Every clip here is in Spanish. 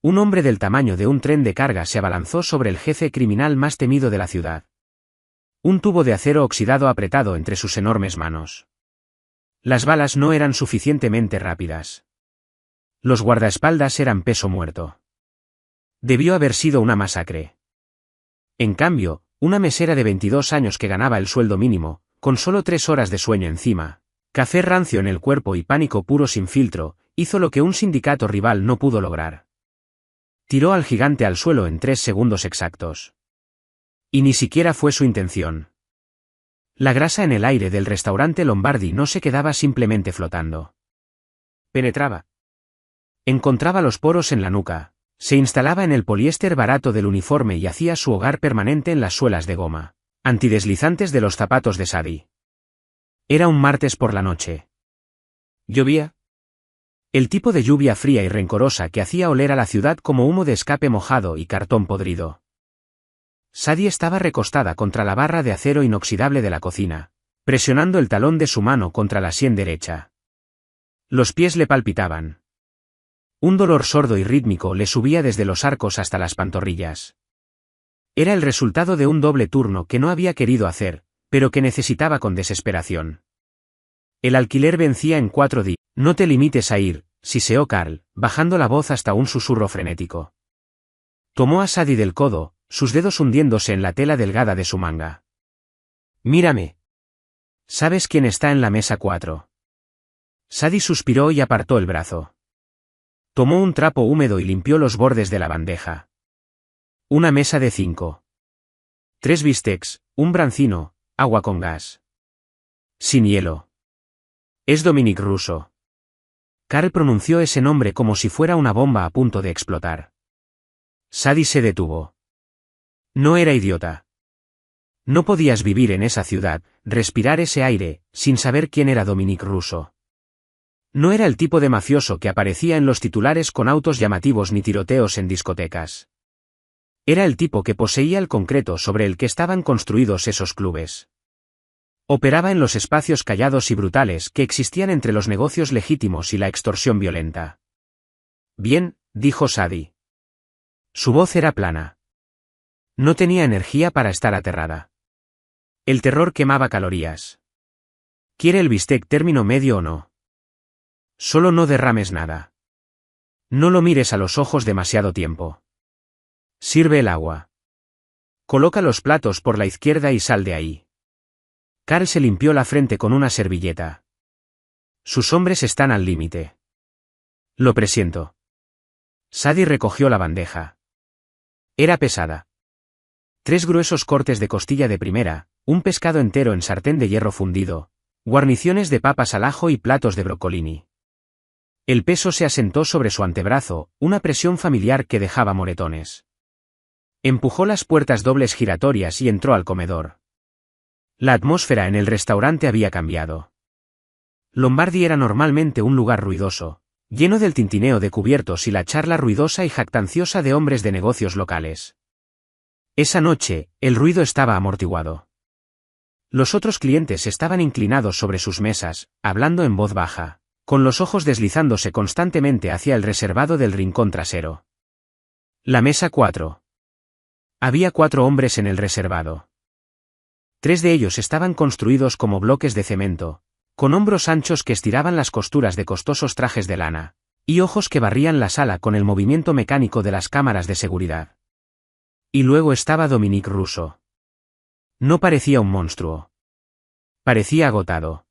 Un hombre del tamaño de un tren de carga se abalanzó sobre el jefe criminal más temido de la ciudad. Un tubo de acero oxidado apretado entre sus enormes manos. Las balas no eran suficientemente rápidas. Los guardaespaldas eran peso muerto. Debió haber sido una masacre. En cambio, una mesera de 22 años que ganaba el sueldo mínimo, con solo 3 horas de sueño encima, café rancio en el cuerpo y pánico puro sin filtro, hizo lo que un sindicato rival no pudo lograr. Tiró al gigante al suelo en 3 segundos exactos. Y ni siquiera fue su intención. La grasa en el aire del restaurante Lombardi no se quedaba simplemente flotando. Penetraba. Encontraba los poros en la nuca, se instalaba en el poliéster barato del uniforme y hacía su hogar permanente en las suelas de goma antideslizantes de los zapatos de Sadie. Era un martes por la noche. ¿Llovía? El tipo de lluvia fría y rencorosa que hacía oler a la ciudad como humo de escape mojado y cartón podrido. Sadie estaba recostada contra la barra de acero inoxidable de la cocina, presionando el talón de su mano contra la sien derecha. Los pies le palpitaban. Un dolor sordo y rítmico le subía desde los arcos hasta las pantorrillas. Era el resultado de un doble turno que no había querido hacer, pero que necesitaba con desesperación. El alquiler vencía en 4 días. No te limites a ir, siseó Carl, bajando la voz hasta un susurro frenético. Tomó a Sadie del codo, sus dedos hundiéndose en la tela delgada de su manga. Mírame. ¿Sabes quién está en la mesa 4? Sadie suspiró y apartó el brazo. Tomó un trapo húmedo y limpió los bordes de la bandeja. Una mesa de 5. 3 bistecs, un brancino, agua con gas. Sin hielo. Es Dominic Russo. Carl pronunció ese nombre como si fuera una bomba a punto de explotar. Sadie se detuvo. No era idiota. No podías vivir en esa ciudad, respirar ese aire, sin saber quién era Dominic Russo. No era el tipo de mafioso que aparecía en los titulares con autos llamativos ni tiroteos en discotecas. Era el tipo que poseía el concreto sobre el que estaban construidos esos clubes. Operaba en los espacios callados y brutales que existían entre los negocios legítimos y la extorsión violenta. Bien, dijo Sadie. Su voz era plana. No tenía energía para estar aterrada. El terror quemaba calorías. ¿Quiere el bistec término medio o no? Solo no derrames nada. No lo mires a los ojos demasiado tiempo. Sirve el agua. Coloca los platos por la izquierda y sal de ahí. Carl se limpió la frente con una servilleta. Sus hombres están al límite. Lo presiento. Sadie recogió la bandeja. Era pesada. 3 gruesos cortes de costilla de primera, un pescado entero en sartén de hierro fundido, guarniciones de papas al ajo y platos de brocolini. El peso se asentó sobre su antebrazo, una presión familiar que dejaba moretones. Empujó las puertas dobles giratorias y entró al comedor. La atmósfera en el restaurante había cambiado. Lombardi era normalmente un lugar ruidoso, lleno del tintineo de cubiertos y la charla ruidosa y jactanciosa de hombres de negocios locales. Esa noche, el ruido estaba amortiguado. Los otros clientes estaban inclinados sobre sus mesas, hablando en voz baja, con los ojos deslizándose constantemente hacia el reservado del rincón trasero. La mesa 4. Había 4 hombres en el reservado. 3 de ellos estaban construidos como bloques de cemento, con hombros anchos que estiraban las costuras de costosos trajes de lana, y ojos que barrían la sala con el movimiento mecánico de las cámaras de seguridad. Y luego estaba Dominic Russo. No parecía un monstruo. Parecía agotado.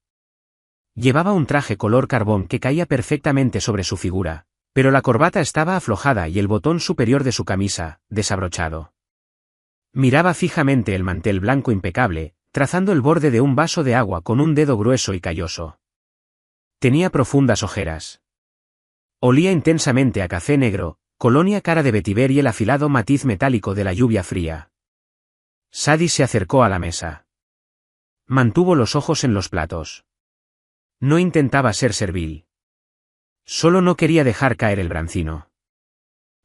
Llevaba un traje color carbón que caía perfectamente sobre su figura, pero la corbata estaba aflojada y el botón superior de su camisa, desabrochado. Miraba fijamente el mantel blanco impecable, trazando el borde de un vaso de agua con un dedo grueso y calloso. Tenía profundas ojeras. Olía intensamente a café negro, colonia cara de vetiver y el afilado matiz metálico de la lluvia fría. Sadie se acercó a la mesa. Mantuvo los ojos en los platos. No intentaba ser servil. Solo no quería dejar caer el brancino.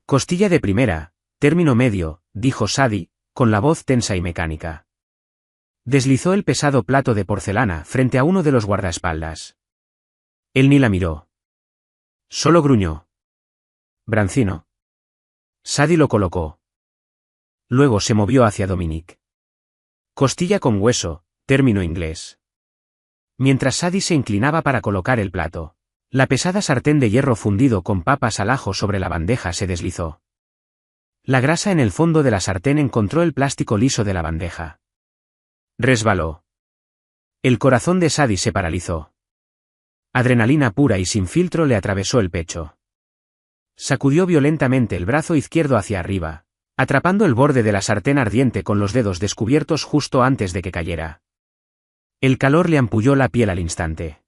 Costilla de primera, término medio, dijo Sadie, con la voz tensa y mecánica. Deslizó el pesado plato de porcelana frente a uno de los guardaespaldas. Él ni la miró. Solo gruñó. Brancino. Sadie lo colocó. Luego se movió hacia Dominic. Costilla con hueso, término inglés. Mientras Sadie se inclinaba para colocar el plato, la pesada sartén de hierro fundido con papas al ajo sobre la bandeja se deslizó. La grasa en el fondo de la sartén encontró el plástico liso de la bandeja. Resbaló. El corazón de Sadie se paralizó. Adrenalina pura y sin filtro le atravesó el pecho. Sacudió violentamente el brazo izquierdo hacia arriba, atrapando el borde de la sartén ardiente con los dedos descubiertos justo antes de que cayera. El calor le ampulló la piel al instante.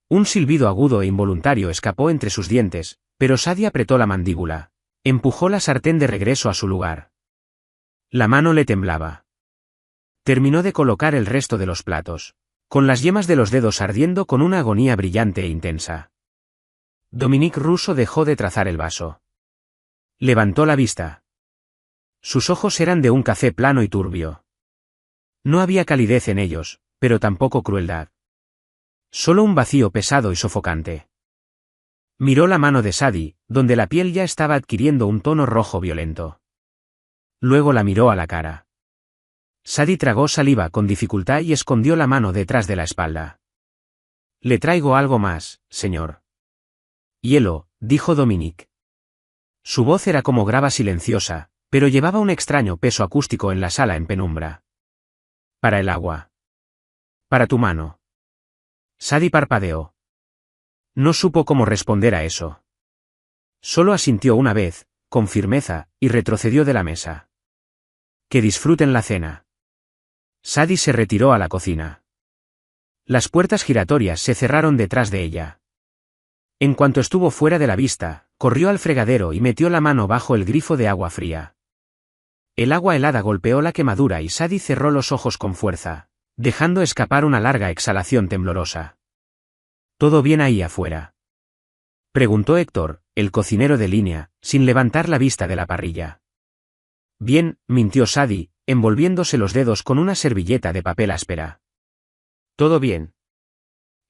Un silbido agudo e involuntario escapó entre sus dientes, pero Sadie apretó la mandíbula. Empujó la sartén de regreso a su lugar. La mano le temblaba. Terminó de colocar el resto de los platos, con las yemas de los dedos ardiendo con una agonía brillante e intensa. Dominic Russo dejó de trazar el vaso. Levantó la vista. Sus ojos eran de un café plano y turbio. No había calidez en ellos, pero tampoco crueldad. Solo un vacío pesado y sofocante. Miró la mano de Sadie, donde la piel ya estaba adquiriendo un tono rojo violento. Luego la miró a la cara. Sadie tragó saliva con dificultad y escondió la mano detrás de la espalda. Le traigo algo más, señor. Hielo, dijo Dominic. Su voz era como grava silenciosa, pero llevaba un extraño peso acústico en la sala en penumbra. Para el agua. Para tu mano. Sadie parpadeó. No supo cómo responder a eso. Solo asintió una vez, con firmeza, y retrocedió de la mesa. Que disfruten la cena. Sadie se retiró a la cocina. Las puertas giratorias se cerraron detrás de ella. En cuanto estuvo fuera de la vista, corrió al fregadero y metió la mano bajo el grifo de agua fría. El agua helada golpeó la quemadura y Sadie cerró los ojos con fuerza, dejando escapar una larga exhalación temblorosa. ¿Todo bien ahí afuera?, preguntó Héctor, el cocinero de línea, sin levantar la vista de la parrilla. Bien, mintió Sadie, envolviéndose los dedos con una servilleta de papel áspera. Todo bien.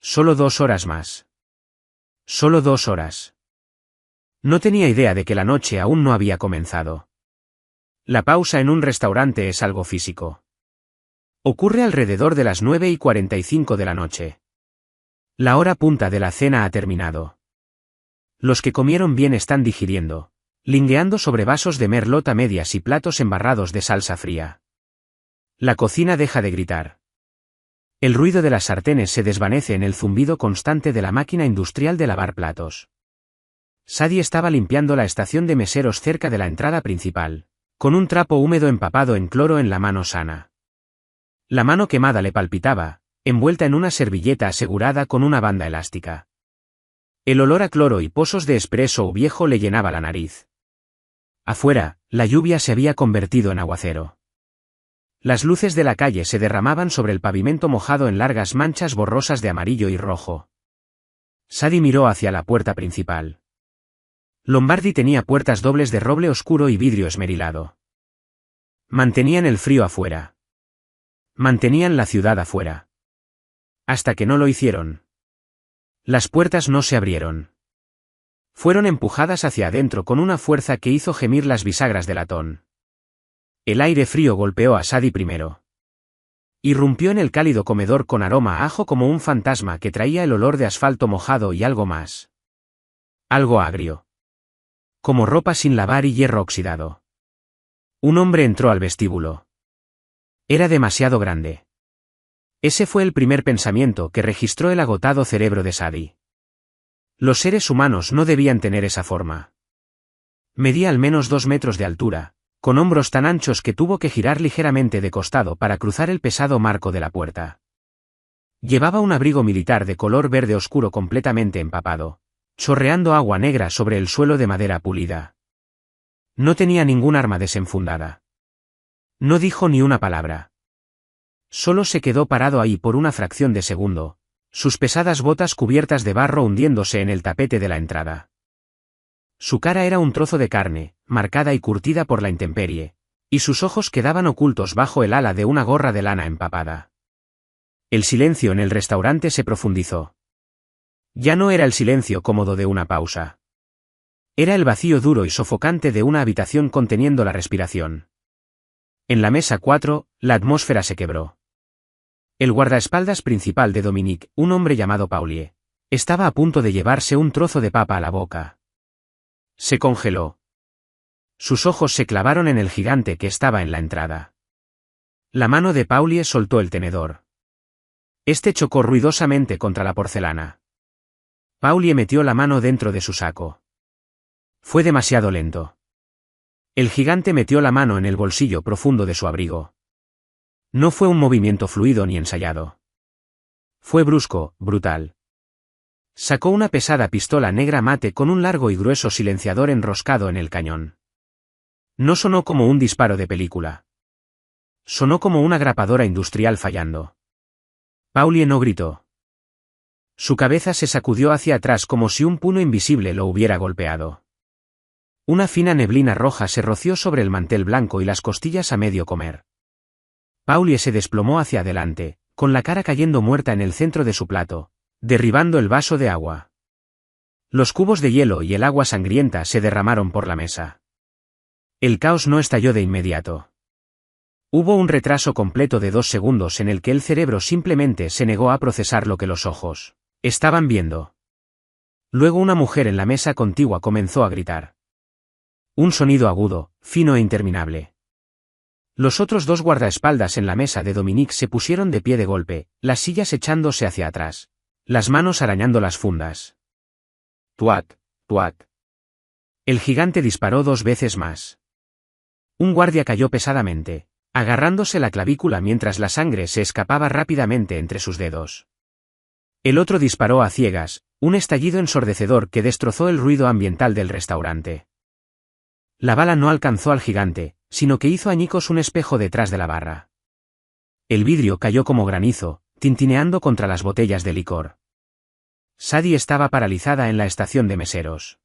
Solo 2 horas más. Solo 2 horas. No tenía idea de que la noche aún no había comenzado. La pausa en un restaurante es algo físico. Ocurre alrededor de las 9:45 de la noche. La hora punta de la cena ha terminado. Los que comieron bien están digiriendo, lingueando sobre vasos de merlot a medias y platos embarrados de salsa fría. La cocina deja de gritar. El ruido de las sartenes se desvanece en el zumbido constante de la máquina industrial de lavar platos. Sadie estaba limpiando la estación de meseros cerca de la entrada principal, con un trapo húmedo empapado en cloro en la mano sana. La mano quemada le palpitaba, envuelta en una servilleta asegurada con una banda elástica. El olor a cloro y pozos de espresso viejo le llenaba la nariz. Afuera, la lluvia se había convertido en aguacero. Las luces de la calle se derramaban sobre el pavimento mojado en largas manchas borrosas de amarillo y rojo. Sadie miró hacia la puerta principal. Lombardi tenía puertas dobles de roble oscuro y vidrio esmerilado. Mantenían el frío afuera. Mantenían la ciudad afuera. Hasta que no lo hicieron. Las puertas no se abrieron. Fueron empujadas hacia adentro con una fuerza que hizo gemir las bisagras de latón. El aire frío golpeó a Sadie primero. Irrumpió en el cálido comedor con aroma a ajo como un fantasma que traía el olor de asfalto mojado y algo más. Algo agrio. Como ropa sin lavar y hierro oxidado. Un hombre entró al vestíbulo. Era demasiado grande. Ese fue el primer pensamiento que registró el agotado cerebro de Sadie. Los seres humanos no debían tener esa forma. Medía al menos 2 metros de altura, con hombros tan anchos que tuvo que girar ligeramente de costado para cruzar el pesado marco de la puerta. Llevaba un abrigo militar de color verde oscuro completamente empapado, chorreando agua negra sobre el suelo de madera pulida. No tenía ningún arma desenfundada. No dijo ni una palabra. Solo se quedó parado ahí por una fracción de segundo, sus pesadas botas cubiertas de barro hundiéndose en el tapete de la entrada. Su cara era un trozo de carne, marcada y curtida por la intemperie, y sus ojos quedaban ocultos bajo el ala de una gorra de lana empapada. El silencio en el restaurante se profundizó. Ya no era el silencio cómodo de una pausa. Era el vacío duro y sofocante de una habitación conteniendo la respiración. En la mesa 4, la atmósfera se quebró. El guardaespaldas principal de Dominique, un hombre llamado Paulie, estaba a punto de llevarse un trozo de papa a la boca. Se congeló. Sus ojos se clavaron en el gigante que estaba en la entrada. La mano de Paulie soltó el tenedor. Este chocó ruidosamente contra la porcelana. Paulie metió la mano dentro de su saco. Fue demasiado lento. El gigante metió la mano en el bolsillo profundo de su abrigo. No fue un movimiento fluido ni ensayado. Fue brusco, brutal. Sacó una pesada pistola negra mate con un largo y grueso silenciador enroscado en el cañón. No sonó como un disparo de película. Sonó como una grapadora industrial fallando. Paulie no gritó. Su cabeza se sacudió hacia atrás como si un puño invisible lo hubiera golpeado. Una fina neblina roja se roció sobre el mantel blanco y las costillas a medio comer. Paulie se desplomó hacia adelante, con la cara cayendo muerta en el centro de su plato, derribando el vaso de agua. Los cubos de hielo y el agua sangrienta se derramaron por la mesa. El caos no estalló de inmediato. Hubo un retraso completo de 2 segundos en el que el cerebro simplemente se negó a procesar lo que los ojos estaban viendo. Luego una mujer en la mesa contigua comenzó a gritar. Un sonido agudo, fino e interminable. Los otros 2 guardaespaldas en la mesa de Dominique se pusieron de pie de golpe, las sillas echándose hacia atrás, las manos arañando las fundas. Tuac, tuac. El gigante disparó 2 veces más. Un guardia cayó pesadamente, agarrándose la clavícula mientras la sangre se escapaba rápidamente entre sus dedos. El otro disparó a ciegas, un estallido ensordecedor que destrozó el ruido ambiental del restaurante. La bala no alcanzó al gigante, sino que hizo añicos un espejo detrás de la barra. El vidrio cayó como granizo, tintineando contra las botellas de licor. Sadie estaba paralizada en la estación de meseros.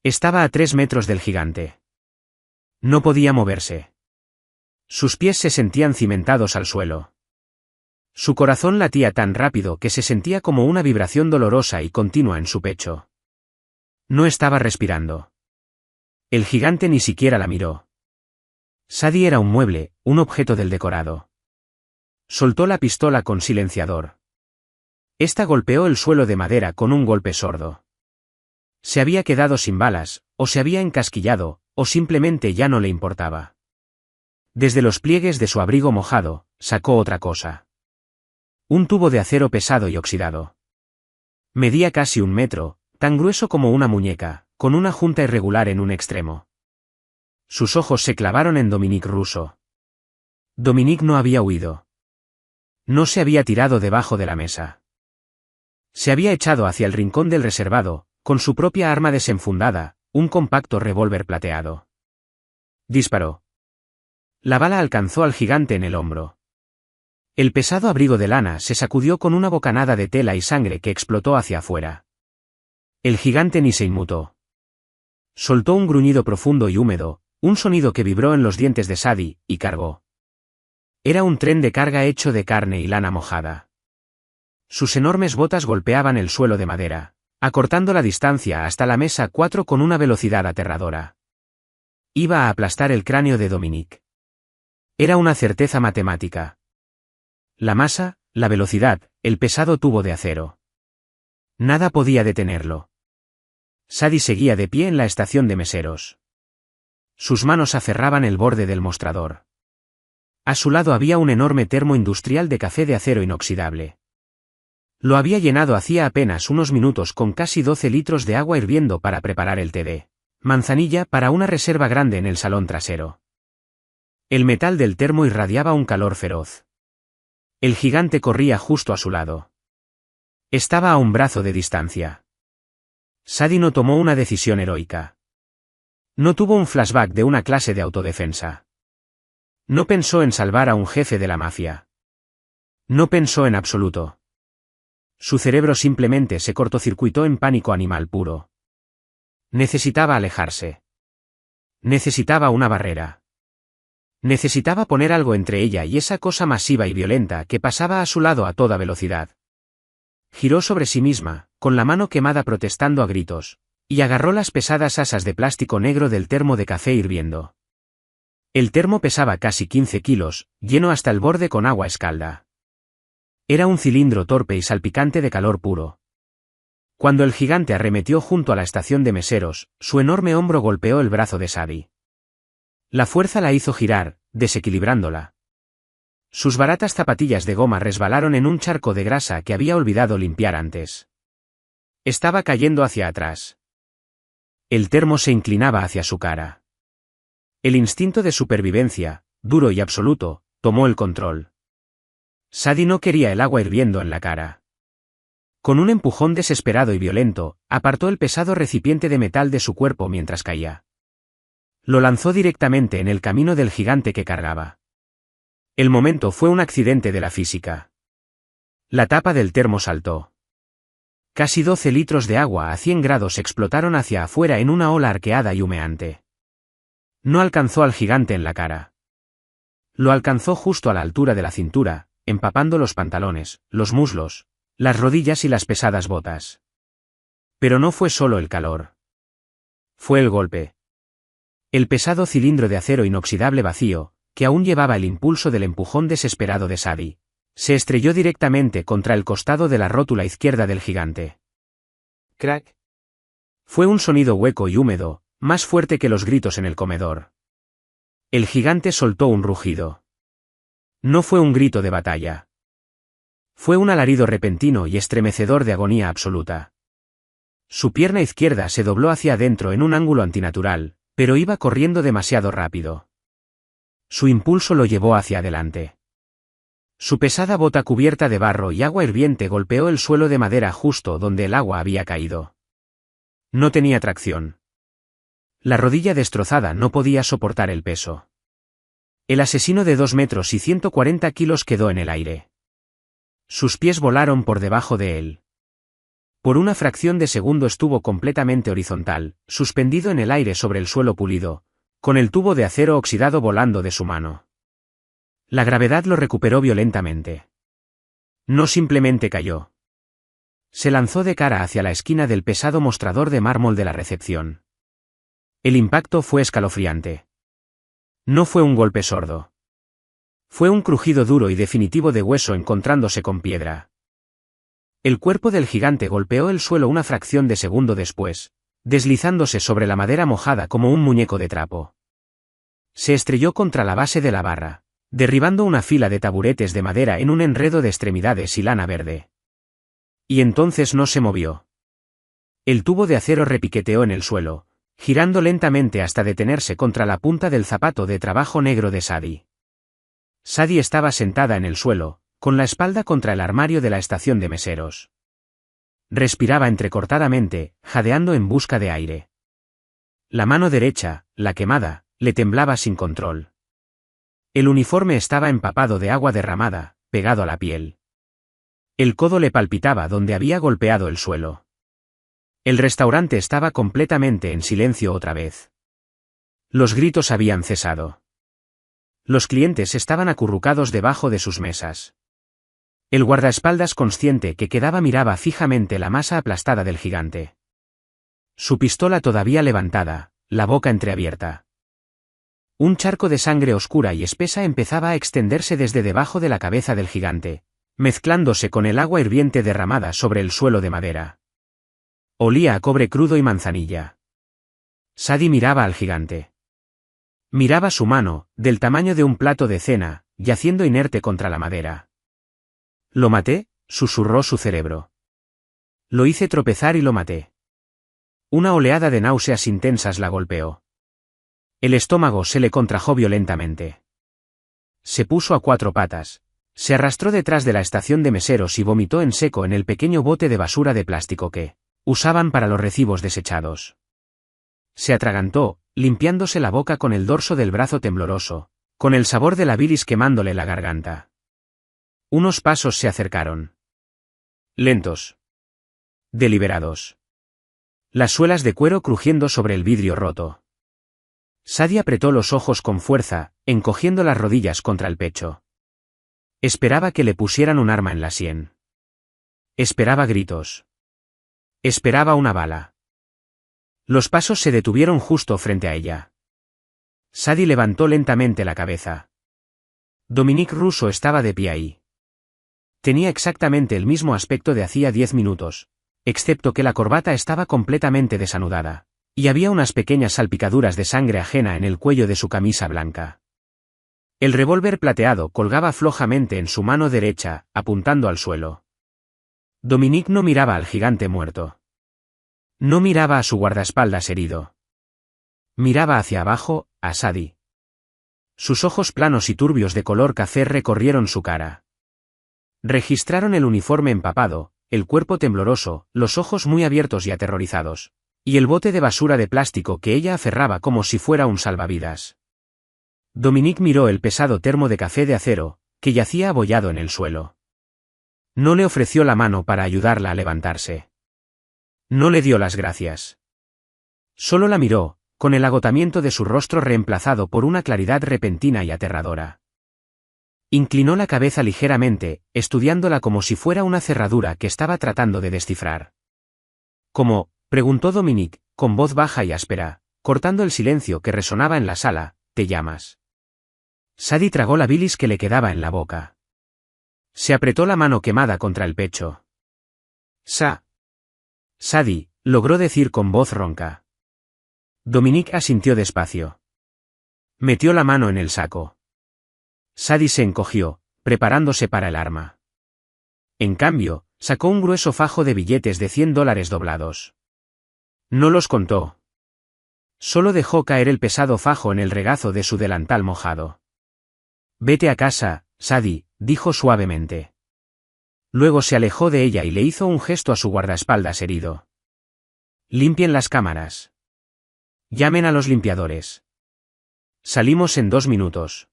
Estaba a 3 metros del gigante. No podía moverse. Sus pies se sentían cimentados al suelo. Su corazón latía tan rápido que se sentía como una vibración dolorosa y continua en su pecho. No estaba respirando. El gigante ni siquiera la miró. Sadie era un mueble, un objeto del decorado. Soltó la pistola con silenciador. Esta golpeó el suelo de madera con un golpe sordo. Se había quedado sin balas, o se había encasquillado, o simplemente ya no le importaba. Desde los pliegues de su abrigo mojado, sacó otra cosa. Un tubo de acero pesado y oxidado. Medía casi 1 metro, tan grueso como una muñeca, con una junta irregular en un extremo. Sus ojos se clavaron en Dominique Russo. Dominique no había huido. No se había tirado debajo de la mesa. Se había echado hacia el rincón del reservado, con su propia arma desenfundada, un compacto revólver plateado. Disparó. La bala alcanzó al gigante en el hombro. El pesado abrigo de lana se sacudió con una bocanada de tela y sangre que explotó hacia afuera. El gigante ni se inmutó. Soltó un gruñido profundo y húmedo, un sonido que vibró en los dientes de Sadie, y cargó. Era un tren de carga hecho de carne y lana mojada. Sus enormes botas golpeaban el suelo de madera, acortando la distancia hasta la mesa 4 con una velocidad aterradora. Iba a aplastar el cráneo de Dominique. Era una certeza matemática. La masa, la velocidad, el pesado tubo de acero. Nada podía detenerlo. Sadie seguía de pie en la estación de meseros. Sus manos aferraban el borde del mostrador. A su lado había un enorme termo industrial de café de acero inoxidable. Lo había llenado hacía apenas unos minutos con casi 12 litros de agua hirviendo para preparar el té de manzanilla para una reserva grande en el salón trasero. El metal del termo irradiaba un calor feroz. El gigante corría justo a su lado. Estaba a un brazo de distancia. Sadie no tomó una decisión heroica. No tuvo un flashback de una clase de autodefensa. No pensó en salvar a un jefe de la mafia. No pensó en absoluto. Su cerebro simplemente se cortocircuitó en pánico animal puro. Necesitaba alejarse. Necesitaba una barrera. Necesitaba poner algo entre ella y esa cosa masiva y violenta que pasaba a su lado a toda velocidad. Giró sobre sí misma, con la mano quemada protestando a gritos, Y agarró las pesadas asas de plástico negro del termo de café hirviendo. El termo pesaba casi 15 kilos, lleno hasta el borde con agua escalda. Era un cilindro torpe y salpicante de calor puro. Cuando el gigante arremetió junto a la estación de meseros, su enorme hombro golpeó el brazo de Sadie. La fuerza la hizo girar, desequilibrándola. Sus baratas zapatillas de goma resbalaron en un charco de grasa que había olvidado limpiar antes. Estaba cayendo hacia atrás. El termo se inclinaba hacia su cara. El instinto de supervivencia, duro y absoluto, tomó el control. Sadie no quería el agua hirviendo en la cara. Con un empujón desesperado y violento, apartó el pesado recipiente de metal de su cuerpo mientras caía. Lo lanzó directamente en el camino del gigante que cargaba. El momento fue un accidente de la física. La tapa del termo saltó. Casi 12 litros de agua a 100 grados explotaron hacia afuera en una ola arqueada y humeante. No alcanzó al gigante en la cara. Lo alcanzó justo a la altura de la cintura, empapando los pantalones, los muslos, las rodillas y las pesadas botas. Pero no fue solo el calor. Fue el golpe. El pesado cilindro de acero inoxidable vacío, que aún llevaba el impulso del empujón desesperado de Sadie, se estrelló directamente contra el costado de la rótula izquierda del gigante. Crack. Fue un sonido hueco y húmedo, más fuerte que los gritos en el comedor. El gigante soltó un rugido. No fue un grito de batalla. Fue un alarido repentino y estremecedor de agonía absoluta. Su pierna izquierda se dobló hacia adentro en un ángulo antinatural, pero iba corriendo demasiado rápido. Su impulso lo llevó hacia adelante. Su pesada bota cubierta de barro y agua hirviente golpeó el suelo de madera justo donde el agua había caído. No tenía tracción. La rodilla destrozada no podía soportar el peso. El asesino de 2 metros y 140 kilos quedó en el aire. Sus pies volaron por debajo de él. Por una fracción de segundo estuvo completamente horizontal, suspendido en el aire sobre el suelo pulido, con el tubo de acero oxidado volando de su mano. La gravedad lo recuperó violentamente. No simplemente cayó. Se lanzó de cara hacia la esquina del pesado mostrador de mármol de la recepción. El impacto fue escalofriante. No fue un golpe sordo. Fue un crujido duro y definitivo de hueso encontrándose con piedra. El cuerpo del gigante golpeó el suelo una fracción de segundo después, deslizándose sobre la madera mojada como un muñeco de trapo. Se estrelló contra la base de la barra, derribando una fila de taburetes de madera en un enredo de extremidades y lana verde. Y entonces no se movió. El tubo de acero repiqueteó en el suelo, girando lentamente hasta detenerse contra la punta del zapato de trabajo negro de Sadie. Sadie estaba sentada en el suelo, con la espalda contra el armario de la estación de meseros. Respiraba entrecortadamente, jadeando en busca de aire. La mano derecha, la quemada, le temblaba sin control. El uniforme estaba empapado de agua derramada, pegado a la piel. El codo le palpitaba donde había golpeado el suelo. El restaurante estaba completamente en silencio otra vez. Los gritos habían cesado. Los clientes estaban acurrucados debajo de sus mesas. El guardaespaldas consciente que quedaba miraba fijamente la masa aplastada del gigante. Su pistola todavía levantada, la boca entreabierta. Un charco de sangre oscura y espesa empezaba a extenderse desde debajo de la cabeza del gigante, mezclándose con el agua hirviente derramada sobre el suelo de madera. Olía a cobre crudo y manzanilla. Sadie miraba al gigante. Miraba su mano, del tamaño de un plato de cena, yaciendo inerte contra la madera. «¿Lo maté?», susurró su cerebro. «Lo hice tropezar y lo maté». Una oleada de náuseas intensas la golpeó. El estómago se le contrajo violentamente. Se puso a 4 patas, se arrastró detrás de la estación de meseros y vomitó en seco en el pequeño bote de basura de plástico que usaban para los recibos desechados. Se atragantó, limpiándose la boca con el dorso del brazo tembloroso, con el sabor de la bilis quemándole la garganta. Unos pasos se acercaron. Lentos. Deliberados. Las suelas de cuero crujiendo sobre el vidrio roto. Sadie apretó los ojos con fuerza, encogiendo las rodillas contra el pecho. Esperaba que le pusieran un arma en la sien. Esperaba gritos. Esperaba una bala. Los pasos se detuvieron justo frente a ella. Sadie levantó lentamente la cabeza. Dominique Russo estaba de pie ahí. Tenía exactamente el mismo aspecto de hacía 10 minutos, excepto que la corbata estaba completamente desanudada, y había unas pequeñas salpicaduras de sangre ajena en el cuello de su camisa blanca. El revólver plateado colgaba flojamente en su mano derecha, apuntando al suelo. Dominique no miraba al gigante muerto. No miraba a su guardaespaldas herido. Miraba hacia abajo, a Sadie. Sus ojos planos y turbios de color café recorrieron su cara. Registraron el uniforme empapado, el cuerpo tembloroso, los ojos muy abiertos y aterrorizados, y el bote de basura de plástico que ella aferraba como si fuera un salvavidas. Dominique miró el pesado termo de café de acero, que yacía abollado en el suelo. No le ofreció la mano para ayudarla a levantarse. No le dio las gracias. Solo la miró, con el agotamiento de su rostro reemplazado por una claridad repentina y aterradora. Inclinó la cabeza ligeramente, estudiándola como si fuera una cerradura que estaba tratando de descifrar. ¿Cómo?, preguntó Dominique, con voz baja y áspera, cortando el silencio que resonaba en la sala. ¿Te llamas? Sadie tragó la bilis que le quedaba en la boca. Se apretó la mano quemada contra el pecho. Sadie, logró decir con voz ronca. Dominique asintió despacio. Metió la mano en el saco. Sadie se encogió, preparándose para el arma. En cambio, sacó un grueso fajo de billetes de $100 doblados. No los contó. Solo dejó caer el pesado fajo en el regazo de su delantal mojado. Vete a casa, Sadie, dijo suavemente. Luego se alejó de ella y le hizo un gesto a su guardaespaldas herido. Limpien las cámaras. Llamen a los limpiadores. Salimos en 2 minutos.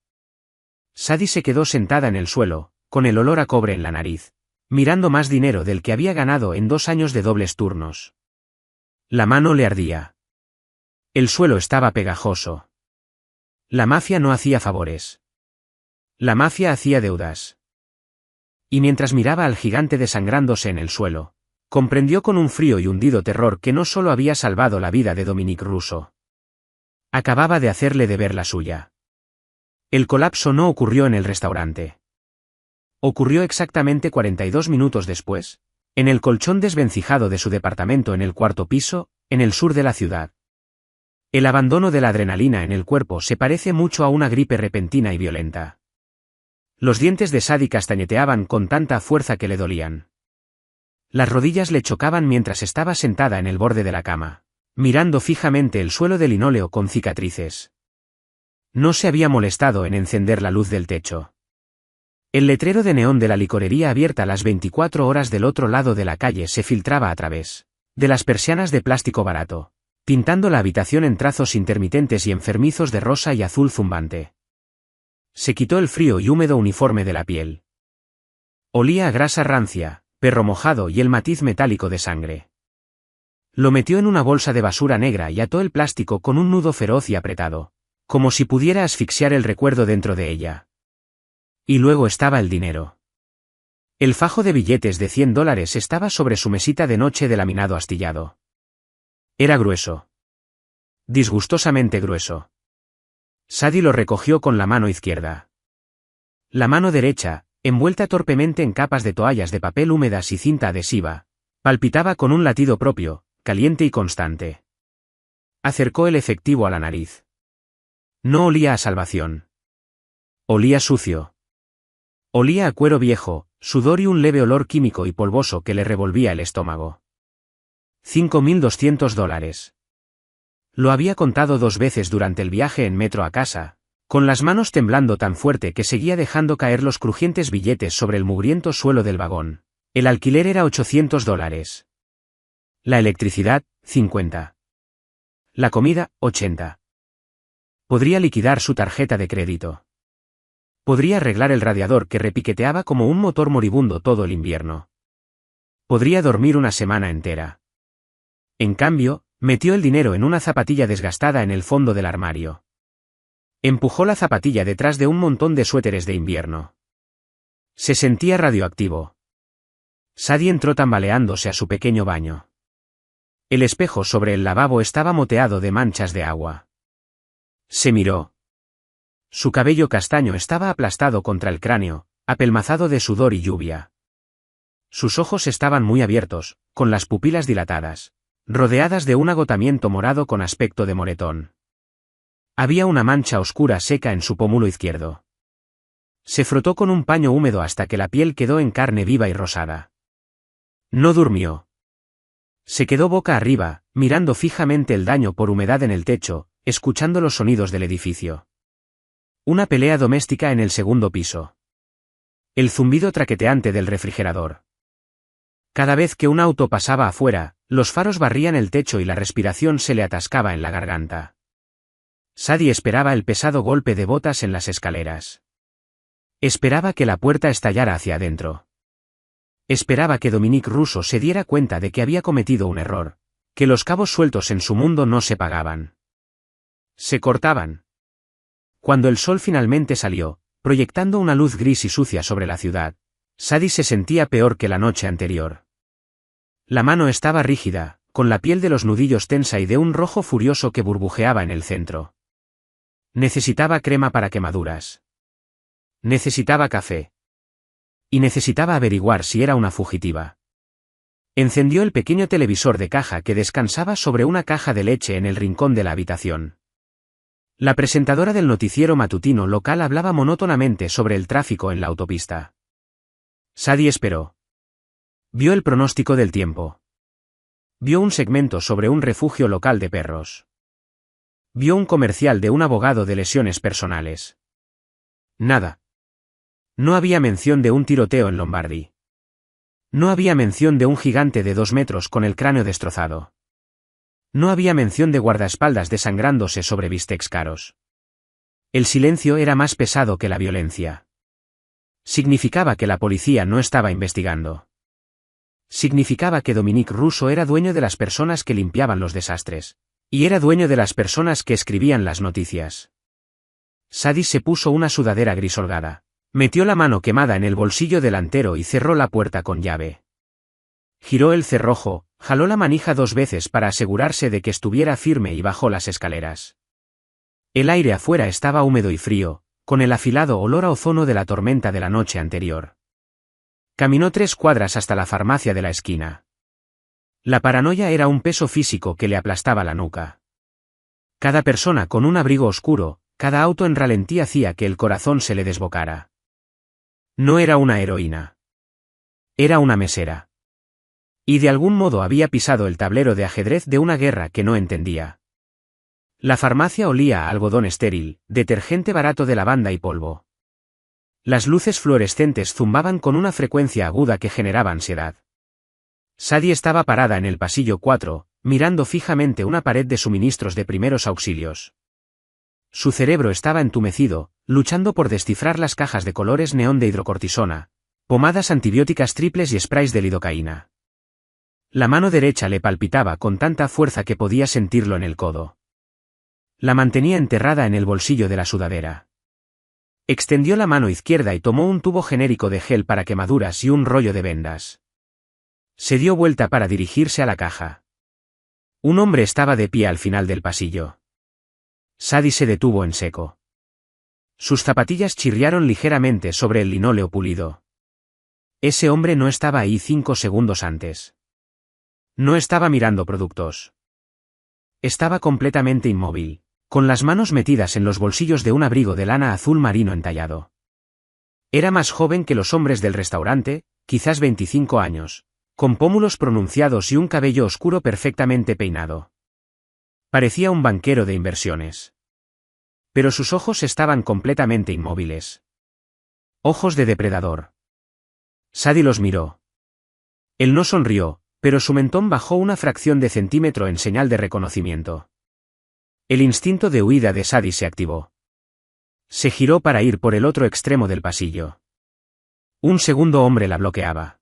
Sadie se quedó sentada en el suelo, con el olor a cobre en la nariz, mirando más dinero del que había ganado en 2 años de dobles turnos. La mano le ardía. El suelo estaba pegajoso. La mafia no hacía favores. La mafia hacía deudas. Y mientras miraba al gigante desangrándose en el suelo, comprendió con un frío y hundido terror que no solo había salvado la vida de Dominique Russo. Acababa de hacerle deber la suya. El colapso no ocurrió en el restaurante. Ocurrió exactamente 42 minutos después, en el colchón desvencijado de su departamento en el 4º piso, en el sur de la ciudad. El abandono de la adrenalina en el cuerpo se parece mucho a una gripe repentina y violenta. Los dientes de Sadie castañeteaban con tanta fuerza que le dolían. Las rodillas le chocaban mientras estaba sentada en el borde de la cama, mirando fijamente el suelo de linóleo con cicatrices. No se había molestado en encender la luz del techo. El letrero de neón de la licorería abierta las 24 horas del otro lado de la calle se filtraba a través de las persianas de plástico barato, pintando la habitación en trazos intermitentes y enfermizos de rosa y azul zumbante. Se quitó el frío y húmedo uniforme de la piel. Olía a grasa rancia, perro mojado y el matiz metálico de sangre. Lo metió en una bolsa de basura negra y ató el plástico con un nudo feroz y apretado, como si pudiera asfixiar el recuerdo dentro de ella. Y luego estaba el dinero. El fajo de billetes de $100 estaba sobre su mesita de noche de laminado astillado. Era grueso. Disgustosamente grueso. Sadie lo recogió con la mano izquierda. La mano derecha, envuelta torpemente en capas de toallas de papel húmedas y cinta adhesiva, palpitaba con un latido propio, caliente y constante. Acercó el efectivo a la nariz. No olía a salvación. Olía sucio. Olía a cuero viejo, sudor y un leve olor químico y polvoso que le revolvía el estómago. $5.200. Lo había contado 2 veces durante el viaje en metro a casa, con las manos temblando tan fuerte que seguía dejando caer los crujientes billetes sobre el mugriento suelo del vagón. El alquiler era $800. La electricidad, 50. La comida, 80. Podría liquidar su tarjeta de crédito. Podría arreglar el radiador que repiqueteaba como un motor moribundo todo el invierno. Podría dormir una semana entera. En cambio, metió el dinero en una zapatilla desgastada en el fondo del armario. Empujó la zapatilla detrás de un montón de suéteres de invierno. Se sentía radioactivo. Sadie entró tambaleándose a su pequeño baño. El espejo sobre el lavabo estaba moteado de manchas de agua. Se miró. Su cabello castaño estaba aplastado contra el cráneo, apelmazado de sudor y lluvia. Sus ojos estaban muy abiertos, con las pupilas dilatadas, rodeadas de un agotamiento morado con aspecto de moretón. Había una mancha oscura seca en su pómulo izquierdo. Se frotó con un paño húmedo hasta que la piel quedó en carne viva y rosada. No durmió. Se quedó boca arriba, mirando fijamente el daño por humedad en el techo, escuchando los sonidos del edificio. Una pelea doméstica en el segundo piso. El zumbido traqueteante del refrigerador. Cada vez que un auto pasaba afuera, los faros barrían el techo y la respiración se le atascaba en la garganta. Sadie esperaba el pesado golpe de botas en las escaleras. Esperaba que la puerta estallara hacia adentro. Esperaba que Dominique Russo se diera cuenta de que había cometido un error, que los cabos sueltos en su mundo no se pagaban. Se cortaban. Cuando el sol finalmente salió, proyectando una luz gris y sucia sobre la ciudad, Sadie se sentía peor que la noche anterior. La mano estaba rígida, con la piel de los nudillos tensa y de un rojo furioso que burbujeaba en el centro. Necesitaba crema para quemaduras. Necesitaba café. Y necesitaba averiguar si era una fugitiva. Encendió el pequeño televisor de caja que descansaba sobre una caja de leche en el rincón de la habitación. La presentadora del noticiero matutino local hablaba monótonamente sobre el tráfico en la autopista. Sadie esperó. Vio el pronóstico del tiempo. Vio un segmento sobre un refugio local de perros. Vio un comercial de un abogado de lesiones personales. Nada. No había mención de un tiroteo en Lombardy. No había mención de un gigante de 2 metros con el cráneo destrozado. No había mención de guardaespaldas desangrándose sobre bistecs caros. El silencio era más pesado que la violencia. Significaba que la policía no estaba investigando. Significaba que Dominique Russo era dueño de las personas que limpiaban los desastres. Y era dueño de las personas que escribían las noticias. Sadie se puso una sudadera gris holgada. Metió la mano quemada en el bolsillo delantero y cerró la puerta con llave. Giró el cerrojo, jaló la manija 2 veces para asegurarse de que estuviera firme y bajó las escaleras. El aire afuera estaba húmedo y frío, con el afilado olor a ozono de la tormenta de la noche anterior. Caminó 3 cuadras hasta la farmacia de la esquina. La paranoia era un peso físico que le aplastaba la nuca. Cada persona con un abrigo oscuro, cada auto en ralentí hacía que el corazón se le desbocara. No era una heroína. Era una mesera. Y de algún modo había pisado el tablero de ajedrez de una guerra que no entendía. La farmacia olía a algodón estéril, detergente barato de lavanda y polvo. Las luces fluorescentes zumbaban con una frecuencia aguda que generaba ansiedad. Sadie estaba parada en el pasillo 4, mirando fijamente una pared de suministros de primeros auxilios. Su cerebro estaba entumecido, luchando por descifrar las cajas de colores neón de hidrocortisona, pomadas antibióticas triples y sprays de lidocaína. La mano derecha le palpitaba con tanta fuerza que podía sentirlo en el codo. La mantenía enterrada en el bolsillo de la sudadera. Extendió la mano izquierda y tomó un tubo genérico de gel para quemaduras y un rollo de vendas. Se dio vuelta para dirigirse a la caja. Un hombre estaba de pie al final del pasillo. Sadie se detuvo en seco. Sus zapatillas chirriaron ligeramente sobre el linóleo pulido. Ese hombre no estaba ahí 5 segundos antes. No estaba mirando productos. Estaba completamente inmóvil, con las manos metidas en los bolsillos de un abrigo de lana azul marino entallado. Era más joven que los hombres del restaurante, quizás 25 años, con pómulos pronunciados y un cabello oscuro perfectamente peinado. Parecía un banquero de inversiones. Pero sus ojos estaban completamente inmóviles. Ojos de depredador. Sadie los miró. Él no sonrió, pero su mentón bajó una fracción de centímetro en señal de reconocimiento. El instinto de huida de Sadie se activó. Se giró para ir por el otro extremo del pasillo. Un segundo hombre la bloqueaba.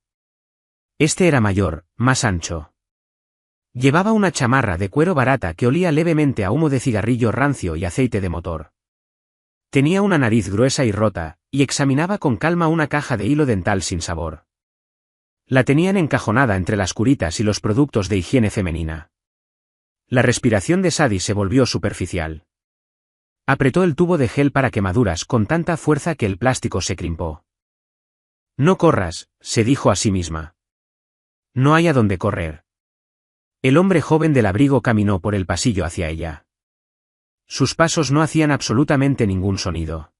Este era mayor, más ancho. Llevaba una chamarra de cuero barata que olía levemente a humo de cigarrillo rancio y aceite de motor. Tenía una nariz gruesa y rota, y examinaba con calma una caja de hilo dental sin sabor. La tenían encajonada entre las curitas y los productos de higiene femenina. La respiración de Sadie se volvió superficial. Apretó el tubo de gel para quemaduras con tanta fuerza que el plástico se crimpó. No corras, se dijo a sí misma. No hay a dónde correr. El hombre joven del abrigo caminó por el pasillo hacia ella. Sus pasos no hacían absolutamente ningún sonido.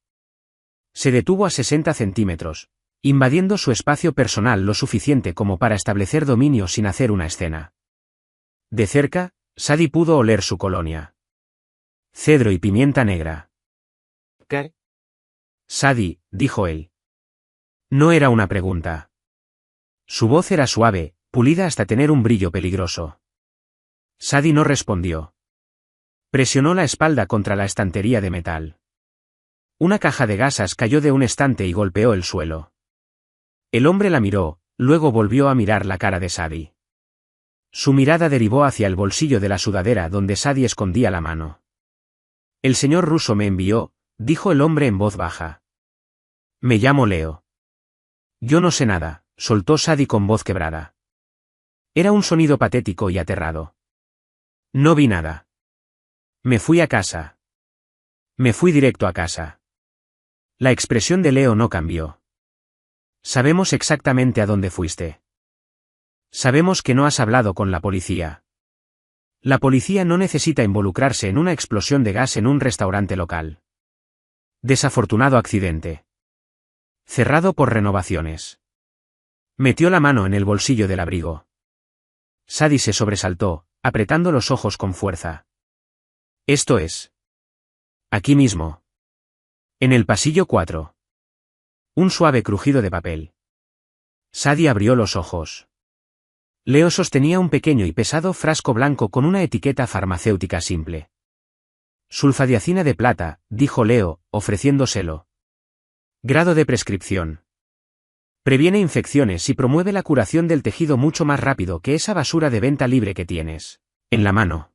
Se detuvo a 60 centímetros, invadiendo su espacio personal lo suficiente como para establecer dominio sin hacer una escena. De cerca, Sadie pudo oler su colonia. Cedro y pimienta negra. ¿Qué? Sadie, dijo él. No era una pregunta. Su voz era suave, pulida hasta tener un brillo peligroso. Sadie no respondió. Presionó la espalda contra la estantería de metal. Una caja de gasas cayó de un estante y golpeó el suelo. El hombre la miró, luego volvió a mirar la cara de Sadie. Su mirada derivó hacia el bolsillo de la sudadera donde Sadie escondía la mano. El señor ruso me envió, dijo el hombre en voz baja. Me llamo Leo. Yo no sé nada, soltó Sadie con voz quebrada. Era un sonido patético y aterrado. No vi nada. Me fui a casa. Me fui directo a casa. La expresión de Leo no cambió. Sabemos exactamente a dónde fuiste. Sabemos que no has hablado con la policía. La policía no necesita involucrarse en una explosión de gas en un restaurante local. Desafortunado accidente. Cerrado por renovaciones. Metió la mano en el bolsillo del abrigo. Sadie se sobresaltó, apretando los ojos con fuerza. Esto es. Aquí mismo. En el pasillo 4. Un suave crujido de papel. Sadie abrió los ojos. Leo sostenía un pequeño y pesado frasco blanco con una etiqueta farmacéutica simple. Sulfadiazina de plata, dijo Leo, ofreciéndoselo. Grado de prescripción. Previene infecciones y promueve la curación del tejido mucho más rápido que esa basura de venta libre que tienes en la mano.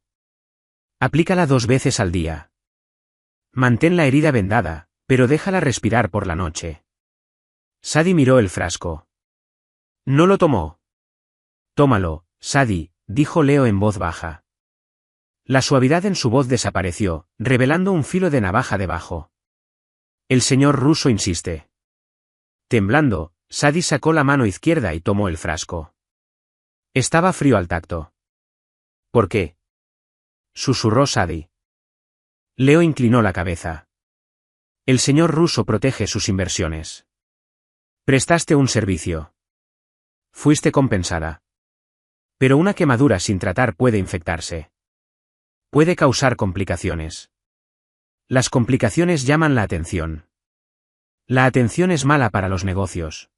Aplícala 2 veces al día. Mantén la herida vendada, pero déjala respirar por la noche. Sadie miró el frasco. No lo tomó. Tómalo, Sadie, dijo Leo en voz baja. La suavidad en su voz desapareció, revelando un filo de navaja debajo. El señor ruso insiste. Temblando, Sadie sacó la mano izquierda y tomó el frasco. Estaba frío al tacto. ¿Por qué? Susurró Sadie. Leo inclinó la cabeza. El señor ruso protege sus inversiones. Prestaste un servicio. Fuiste compensada. Pero una quemadura sin tratar puede infectarse. Puede causar complicaciones. Las complicaciones llaman la atención. La atención es mala para los negocios.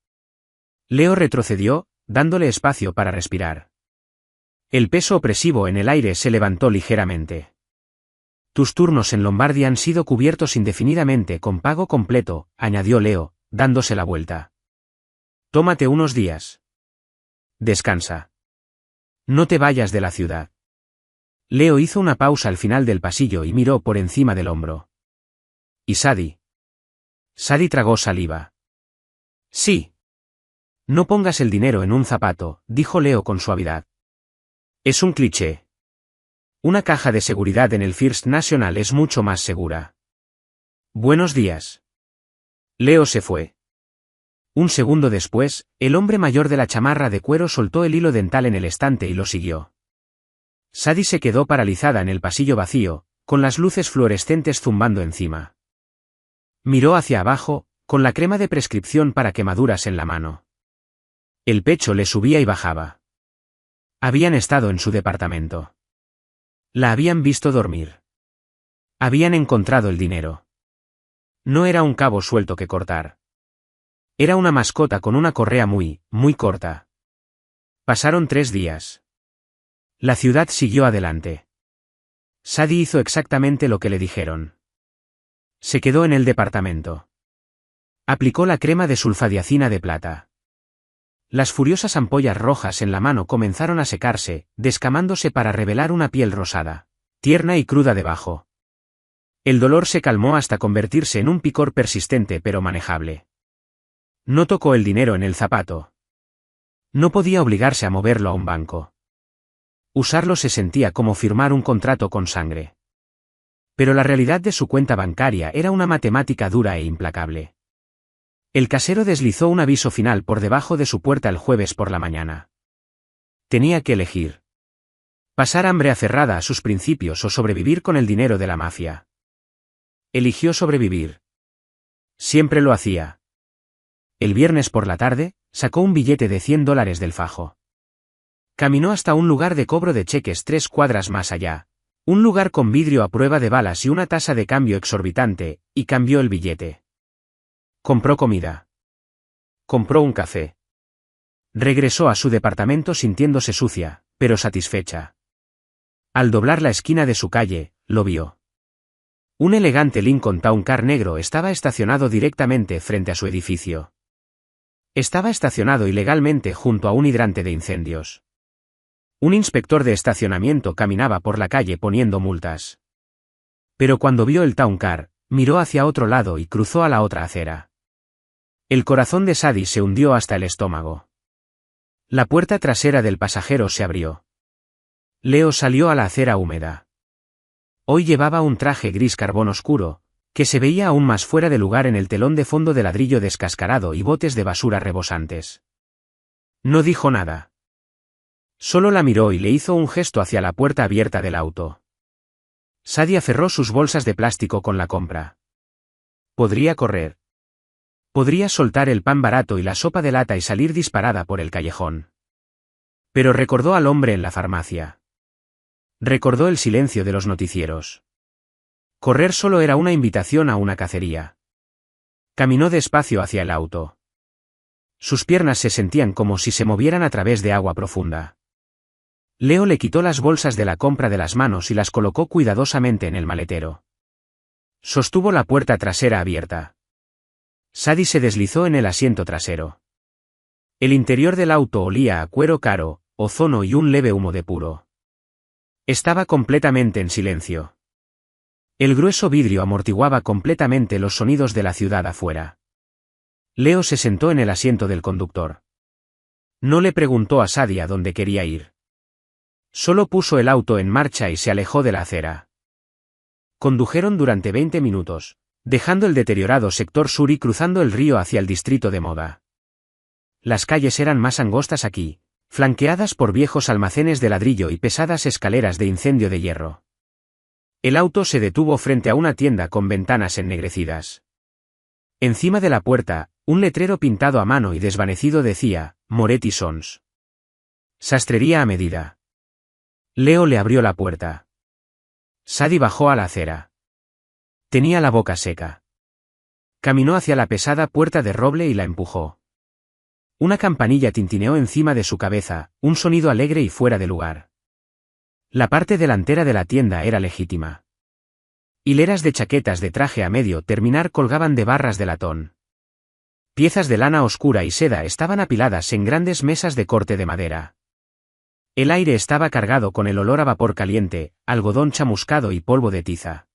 Leo retrocedió, dándole espacio para respirar. El peso opresivo en el aire se levantó ligeramente. Tus turnos en Lombardía han sido cubiertos indefinidamente con pago completo, añadió Leo, dándose la vuelta. Tómate unos días. Descansa. No te vayas de la ciudad. Leo hizo una pausa al final del pasillo y miró por encima del hombro. ¿Y Sadie? Sadie tragó saliva. Sí. No pongas el dinero en un zapato, dijo Leo con suavidad. Es un cliché. Una caja de seguridad en el First National es mucho más segura. Buenos días. Leo se fue. Un segundo después, el hombre mayor de la chamarra de cuero soltó el hilo dental en el estante y lo siguió. Sadie se quedó paralizada en el pasillo vacío, con las luces fluorescentes zumbando encima. Miró hacia abajo, con la crema de prescripción para quemaduras en la mano. El pecho le subía y bajaba. Habían estado en su departamento. La habían visto dormir. Habían encontrado el dinero. No era un cabo suelto que cortar. Era una mascota con una correa muy corta. Pasaron 3 días. La ciudad siguió adelante. Sadie hizo exactamente lo que le dijeron. Se quedó en el departamento. Aplicó la crema de sulfadiazina de plata. Las furiosas ampollas rojas en la mano comenzaron a secarse, descamándose para revelar una piel rosada, tierna y cruda debajo. El dolor se calmó hasta convertirse en un picor persistente pero manejable. No tocó el dinero en el zapato. No podía obligarse a moverlo a un banco. Usarlo se sentía como firmar un contrato con sangre. Pero la realidad de su cuenta bancaria era una matemática dura e implacable. El casero deslizó un aviso final por debajo de su puerta el jueves por la mañana. Tenía que elegir. Pasar hambre aferrada a sus principios o sobrevivir con el dinero de la mafia. Eligió sobrevivir. Siempre lo hacía. El viernes por la tarde, sacó un billete de $100 del fajo. Caminó hasta un lugar de cobro de cheques 3 cuadras más allá, un lugar con vidrio a prueba de balas y una tasa de cambio exorbitante, y cambió el billete. Compró comida. Compró un café. Regresó a su departamento sintiéndose sucia, pero satisfecha. Al doblar la esquina de su calle, lo vio. Un elegante Lincoln Town Car negro estaba estacionado directamente frente a su edificio. Estaba estacionado ilegalmente junto a un hidrante de incendios. Un inspector de estacionamiento caminaba por la calle poniendo multas. Pero cuando vio el Town Car, miró hacia otro lado y cruzó a la otra acera. El corazón de Sadie se hundió hasta el estómago. La puerta trasera del pasajero se abrió. Leo salió a la acera húmeda. Hoy llevaba un traje gris carbón oscuro, que se veía aún más fuera de lugar en el telón de fondo de ladrillo descascarado y botes de basura rebosantes. No dijo nada. Solo la miró y le hizo un gesto hacia la puerta abierta del auto. Sadie aferró sus bolsas de plástico con la compra. Podría correr. Podría soltar el pan barato y la sopa de lata y salir disparada por el callejón. Pero recordó al hombre en la farmacia. Recordó el silencio de los noticieros. Correr solo era una invitación a una cacería. Caminó despacio hacia el auto. Sus piernas se sentían como si se movieran a través de agua profunda. Leo le quitó las bolsas de la compra de las manos y las colocó cuidadosamente en el maletero. Sostuvo la puerta trasera abierta. Sadie se deslizó en el asiento trasero. El interior del auto olía a cuero caro, ozono y un leve humo de puro. Estaba completamente en silencio. El grueso vidrio amortiguaba completamente los sonidos de la ciudad afuera. Leo se sentó en el asiento del conductor. No le preguntó a Sadie a dónde quería ir. Solo puso el auto en marcha y se alejó de la acera. Condujeron durante 20 minutos, dejando el deteriorado sector sur y cruzando el río hacia el distrito de moda. Las calles eran más angostas aquí, flanqueadas por viejos almacenes de ladrillo y pesadas escaleras de incendio de hierro. El auto se detuvo frente a una tienda con ventanas ennegrecidas. Encima de la puerta, un letrero pintado a mano y desvanecido decía, Moretti Sons. Sastrería a medida. Leo le abrió la puerta. Sadie bajó a la acera. Tenía la boca seca. Caminó hacia la pesada puerta de roble y la empujó. Una campanilla tintineó encima de su cabeza, un sonido alegre y fuera de lugar. La parte delantera de la tienda era legítima. Hileras de chaquetas de traje a medio terminar colgaban de barras de latón. Piezas de lana oscura y seda estaban apiladas en grandes mesas de corte de madera. El aire estaba cargado con el olor a vapor caliente, algodón chamuscado y polvo de tiza.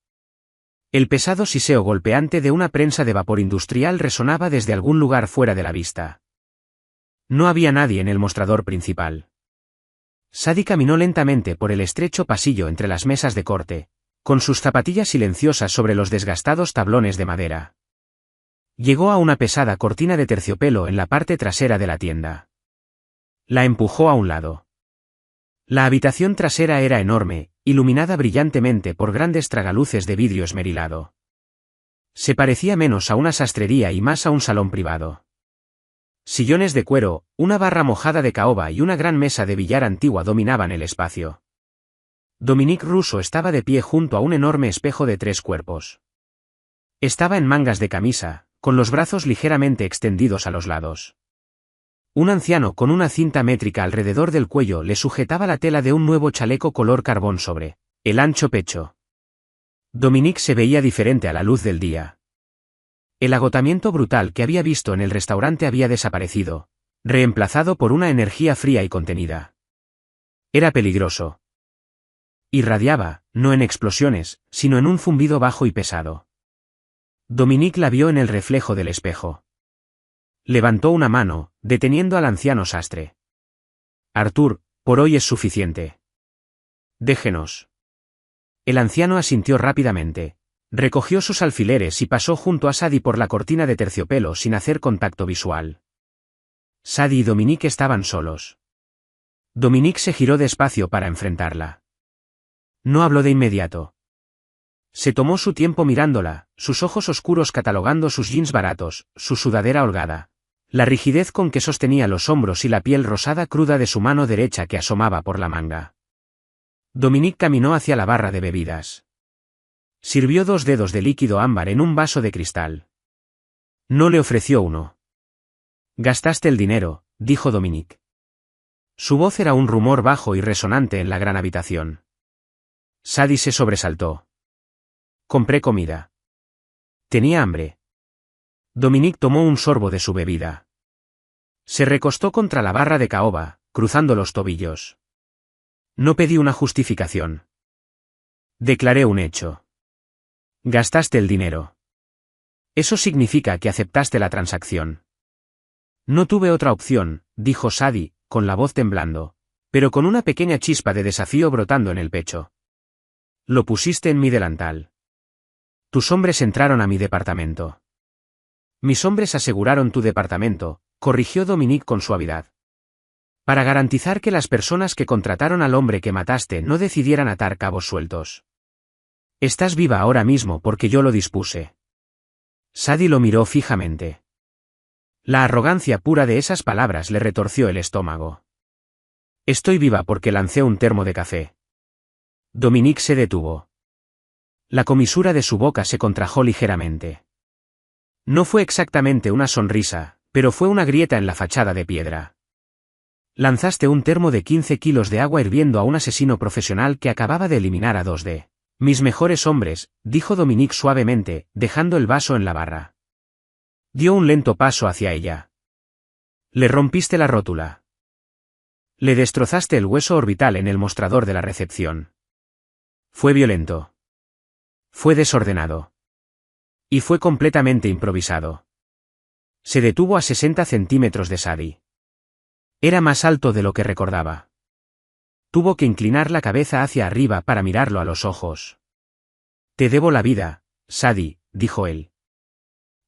El pesado siseo golpeante de una prensa de vapor industrial resonaba desde algún lugar fuera de la vista. No había nadie en el mostrador principal. Sadie caminó lentamente por el estrecho pasillo entre las mesas de corte, con sus zapatillas silenciosas sobre los desgastados tablones de madera. Llegó a una pesada cortina de terciopelo en la parte trasera de la tienda. La empujó a un lado. La habitación trasera era enorme, iluminada brillantemente por grandes tragaluces de vidrio esmerilado. Se parecía menos a una sastrería y más a un salón privado. Sillones de cuero, una barra mojada de caoba y una gran mesa de billar antigua dominaban el espacio. Dominique Russo estaba de pie junto a un enorme espejo de 3 cuerpos. Estaba en mangas de camisa, con los brazos ligeramente extendidos a los lados. Un anciano con una cinta métrica alrededor del cuello le sujetaba la tela de un nuevo chaleco color carbón sobre el ancho pecho. Dominique se veía diferente a la luz del día. El agotamiento brutal que había visto en el restaurante había desaparecido, reemplazado por una energía fría y contenida. Era peligroso. Irradiaba, no en explosiones, sino en un zumbido bajo y pesado. Dominique la vio en el reflejo del espejo. Levantó una mano, deteniendo al anciano sastre. Arthur, por hoy es suficiente. Déjenos. El anciano asintió rápidamente. Recogió sus alfileres y pasó junto a Sadie por la cortina de terciopelo sin hacer contacto visual. Sadie y Dominique estaban solos. Dominique se giró despacio para enfrentarla. No habló de inmediato. Se tomó su tiempo mirándola, sus ojos oscuros catalogando sus jeans baratos, su sudadera holgada, la rigidez con que sostenía los hombros y la piel rosada cruda de su mano derecha que asomaba por la manga. Dominique caminó hacia la barra de bebidas. Sirvió 2 dedos de líquido ámbar en un vaso de cristal. No le ofreció uno. Gastaste el dinero, dijo Dominique. Su voz era un rumor bajo y resonante en la gran habitación. Sadie se sobresaltó. Compré comida. Tenía hambre. Dominique tomó un sorbo de su bebida. Se recostó contra la barra de caoba, cruzando los tobillos. No pedí una justificación. Declaré un hecho. Gastaste el dinero. Eso significa que aceptaste la transacción. No tuve otra opción, dijo Sadie, con la voz temblando, pero con una pequeña chispa de desafío brotando en el pecho. Lo pusiste en mi delantal. Tus hombres entraron a mi departamento. Mis hombres aseguraron tu departamento, corrigió Dominique con suavidad. Para garantizar que las personas que contrataron al hombre que mataste no decidieran atar cabos sueltos. Estás viva ahora mismo porque yo lo dispuse. Sadie lo miró fijamente. La arrogancia pura de esas palabras le retorció el estómago. Estoy viva porque lancé un termo de café. Dominique se detuvo. La comisura de su boca se contrajo ligeramente. No fue exactamente una sonrisa, pero fue una grieta en la fachada de piedra. Lanzaste un termo de 15 kilos de agua hirviendo a un asesino profesional que acababa de eliminar a 2 de mis mejores hombres, dijo Dominique suavemente, dejando el vaso en la barra. Dio un lento paso hacia ella. Le rompiste la rótula. Le destrozaste el hueso orbital en el mostrador de la recepción. Fue violento. Fue desordenado. Y fue completamente improvisado. Se detuvo a 60 centímetros de Sadie. Era más alto de lo que recordaba. Tuvo que inclinar la cabeza hacia arriba para mirarlo a los ojos. Te debo la vida, Sadie, dijo él.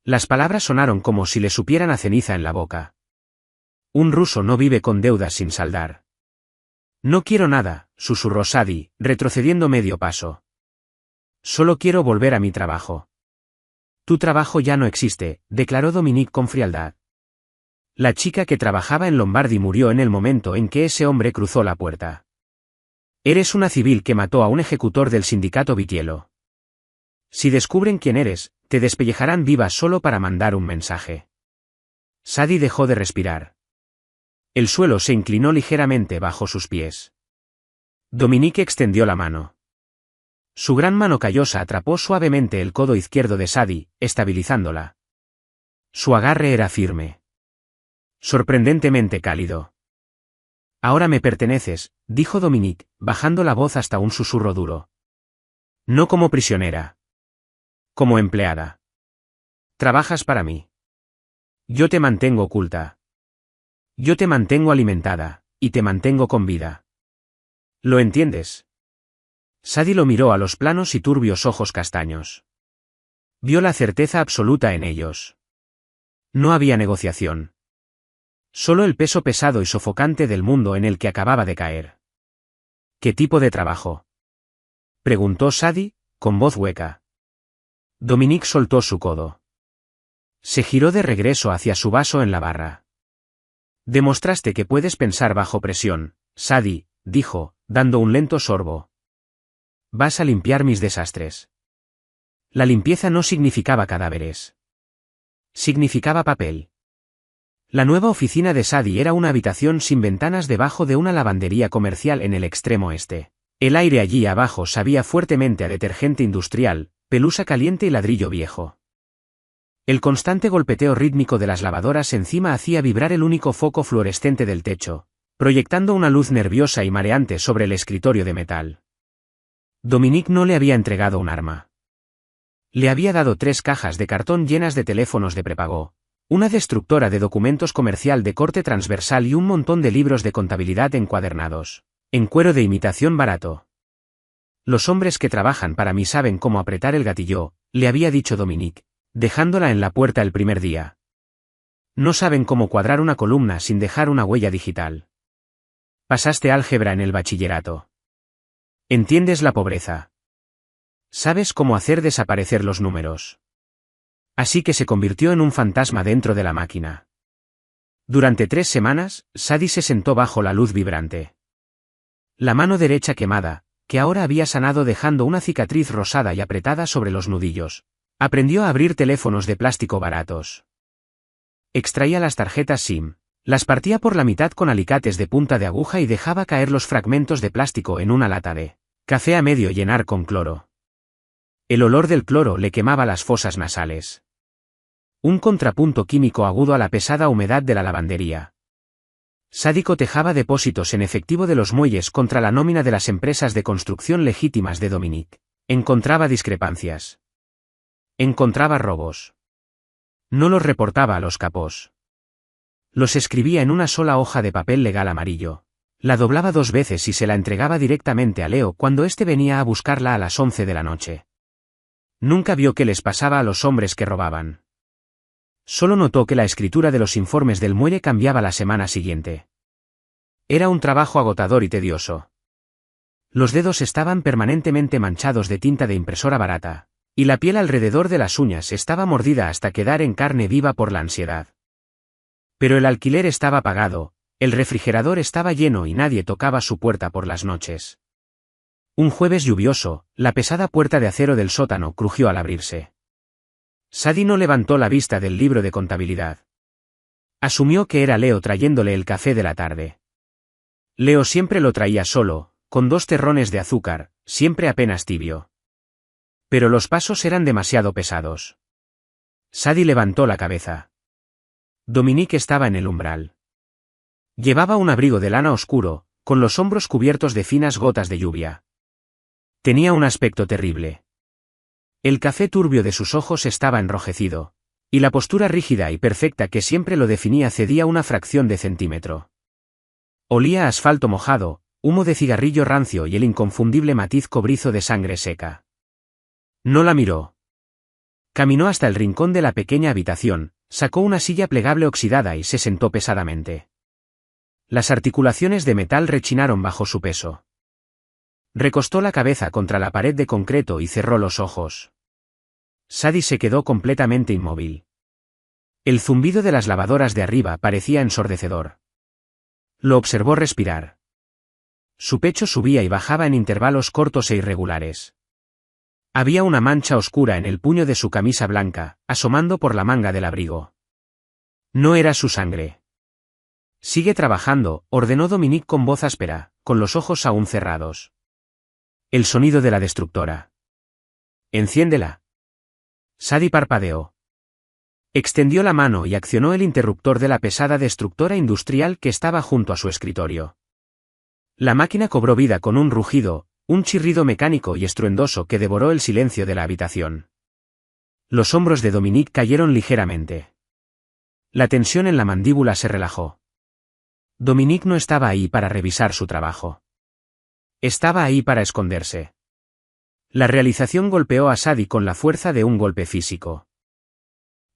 Las palabras sonaron como si le supieran a ceniza en la boca. Un ruso no vive con deudas sin saldar. No quiero nada, susurró Sadie, retrocediendo medio paso. Solo quiero volver a mi trabajo. Tu trabajo ya no existe, declaró Dominique con frialdad. La chica que trabajaba en Lombardi murió en el momento en que ese hombre cruzó la puerta. Eres una civil que mató a un ejecutor del sindicato Vitiello. Si descubren quién eres, te despellejarán viva solo para mandar un mensaje. Sadie dejó de respirar. El suelo se inclinó ligeramente bajo sus pies. Dominique extendió la mano. Su gran mano callosa atrapó suavemente el codo izquierdo de Sadie, estabilizándola. Su agarre era firme. Sorprendentemente cálido. Ahora me perteneces, dijo Dominique, bajando la voz hasta un susurro duro. No como prisionera. Como empleada. Trabajas para mí. Yo te mantengo oculta. Yo te mantengo alimentada, y te mantengo con vida. ¿Lo entiendes? Sadie lo miró a los planos y turbios ojos castaños. Vio la certeza absoluta en ellos. No había negociación. Solo el peso pesado y sofocante del mundo en el que acababa de caer. ¿Qué tipo de trabajo? Preguntó Sadie, con voz hueca. Dominique soltó su codo. Se giró de regreso hacia su vaso en la barra. Demostraste que puedes pensar bajo presión, Sadie, dijo, dando un lento sorbo. Vas a limpiar mis desastres. La limpieza no significaba cadáveres. Significaba papel. La nueva oficina de Sadie era una habitación sin ventanas debajo de una lavandería comercial en el extremo este. El aire allí abajo sabía fuertemente a detergente industrial, pelusa caliente y ladrillo viejo. El constante golpeteo rítmico de las lavadoras encima hacía vibrar el único foco fluorescente del techo, proyectando una luz nerviosa y mareante sobre el escritorio de metal. Dominique no le había entregado un arma. Le había dado 3 cajas de cartón llenas de teléfonos de prepago, una destructora de documentos comercial de corte transversal y un montón de libros de contabilidad encuadernados, en cuero de imitación barato. Los hombres que trabajan para mí saben cómo apretar el gatillo, le había dicho Dominique, dejándola en la puerta el primer día. No saben cómo cuadrar una columna sin dejar una huella digital. Pasaste álgebra en el bachillerato. Entiendes la pobreza. Sabes cómo hacer desaparecer los números. Así que se convirtió en un fantasma dentro de la máquina. Durante 3 semanas, Sadie se sentó bajo la luz vibrante. La mano derecha quemada, que ahora había sanado dejando una cicatriz rosada y apretada sobre los nudillos, aprendió a abrir teléfonos de plástico baratos. Extraía las tarjetas SIM, las partía por la mitad con alicates de punta de aguja y dejaba caer los fragmentos de plástico en una lata de café a medio llenar con cloro. El olor del cloro le quemaba las fosas nasales. Un contrapunto químico agudo a la pesada humedad de la lavandería. Sadie cotejaba depósitos en efectivo de los muelles contra la nómina de las empresas de construcción legítimas de Dominique. Encontraba discrepancias. Encontraba robos. No los reportaba a los capós. Los escribía en una sola hoja de papel legal amarillo. La doblaba 2 veces y se la entregaba directamente a Leo cuando éste venía a buscarla a las 11 de la noche. Nunca vio qué les pasaba a los hombres que robaban. Solo notó que la escritura de los informes del muelle cambiaba la semana siguiente. Era un trabajo agotador y tedioso. Los dedos estaban permanentemente manchados de tinta de impresora barata, y la piel alrededor de las uñas estaba mordida hasta quedar en carne viva por la ansiedad. Pero el alquiler estaba pagado, el refrigerador estaba lleno y nadie tocaba su puerta por las noches. Un jueves lluvioso, la pesada puerta de acero del sótano crujió al abrirse. Sadie no levantó la vista del libro de contabilidad. Asumió que era Leo trayéndole el café de la tarde. Leo siempre lo traía solo, con 2 terrones de azúcar, siempre apenas tibio. Pero los pasos eran demasiado pesados. Sadie levantó la cabeza. Dominique estaba en el umbral. Llevaba un abrigo de lana oscuro, con los hombros cubiertos de finas gotas de lluvia. Tenía un aspecto terrible. El café turbio de sus ojos estaba enrojecido, y la postura rígida y perfecta que siempre lo definía cedía una fracción de centímetro. Olía a asfalto mojado, humo de cigarrillo rancio y el inconfundible matiz cobrizo de sangre seca. No la miró. Caminó hasta el rincón de la pequeña habitación, sacó una silla plegable oxidada y se sentó pesadamente. Las articulaciones de metal rechinaron bajo su peso. Recostó la cabeza contra la pared de concreto y cerró los ojos. Sadie se quedó completamente inmóvil. El zumbido de las lavadoras de arriba parecía ensordecedor. Lo observó respirar. Su pecho subía y bajaba en intervalos cortos e irregulares. Había una mancha oscura en el puño de su camisa blanca, asomando por la manga del abrigo. No era su sangre. Sigue trabajando, ordenó Dominique con voz áspera, con los ojos aún cerrados. El sonido de la destructora. Enciéndela. Sadie parpadeó. Extendió la mano y accionó el interruptor de la pesada destructora industrial que estaba junto a su escritorio. La máquina cobró vida con un rugido, un chirrido mecánico y estruendoso que devoró el silencio de la habitación. Los hombros de Dominique cayeron ligeramente. La tensión en la mandíbula se relajó. Dominique no estaba ahí para revisar su trabajo. Estaba ahí para esconderse. La realización golpeó a Sadie con la fuerza de un golpe físico.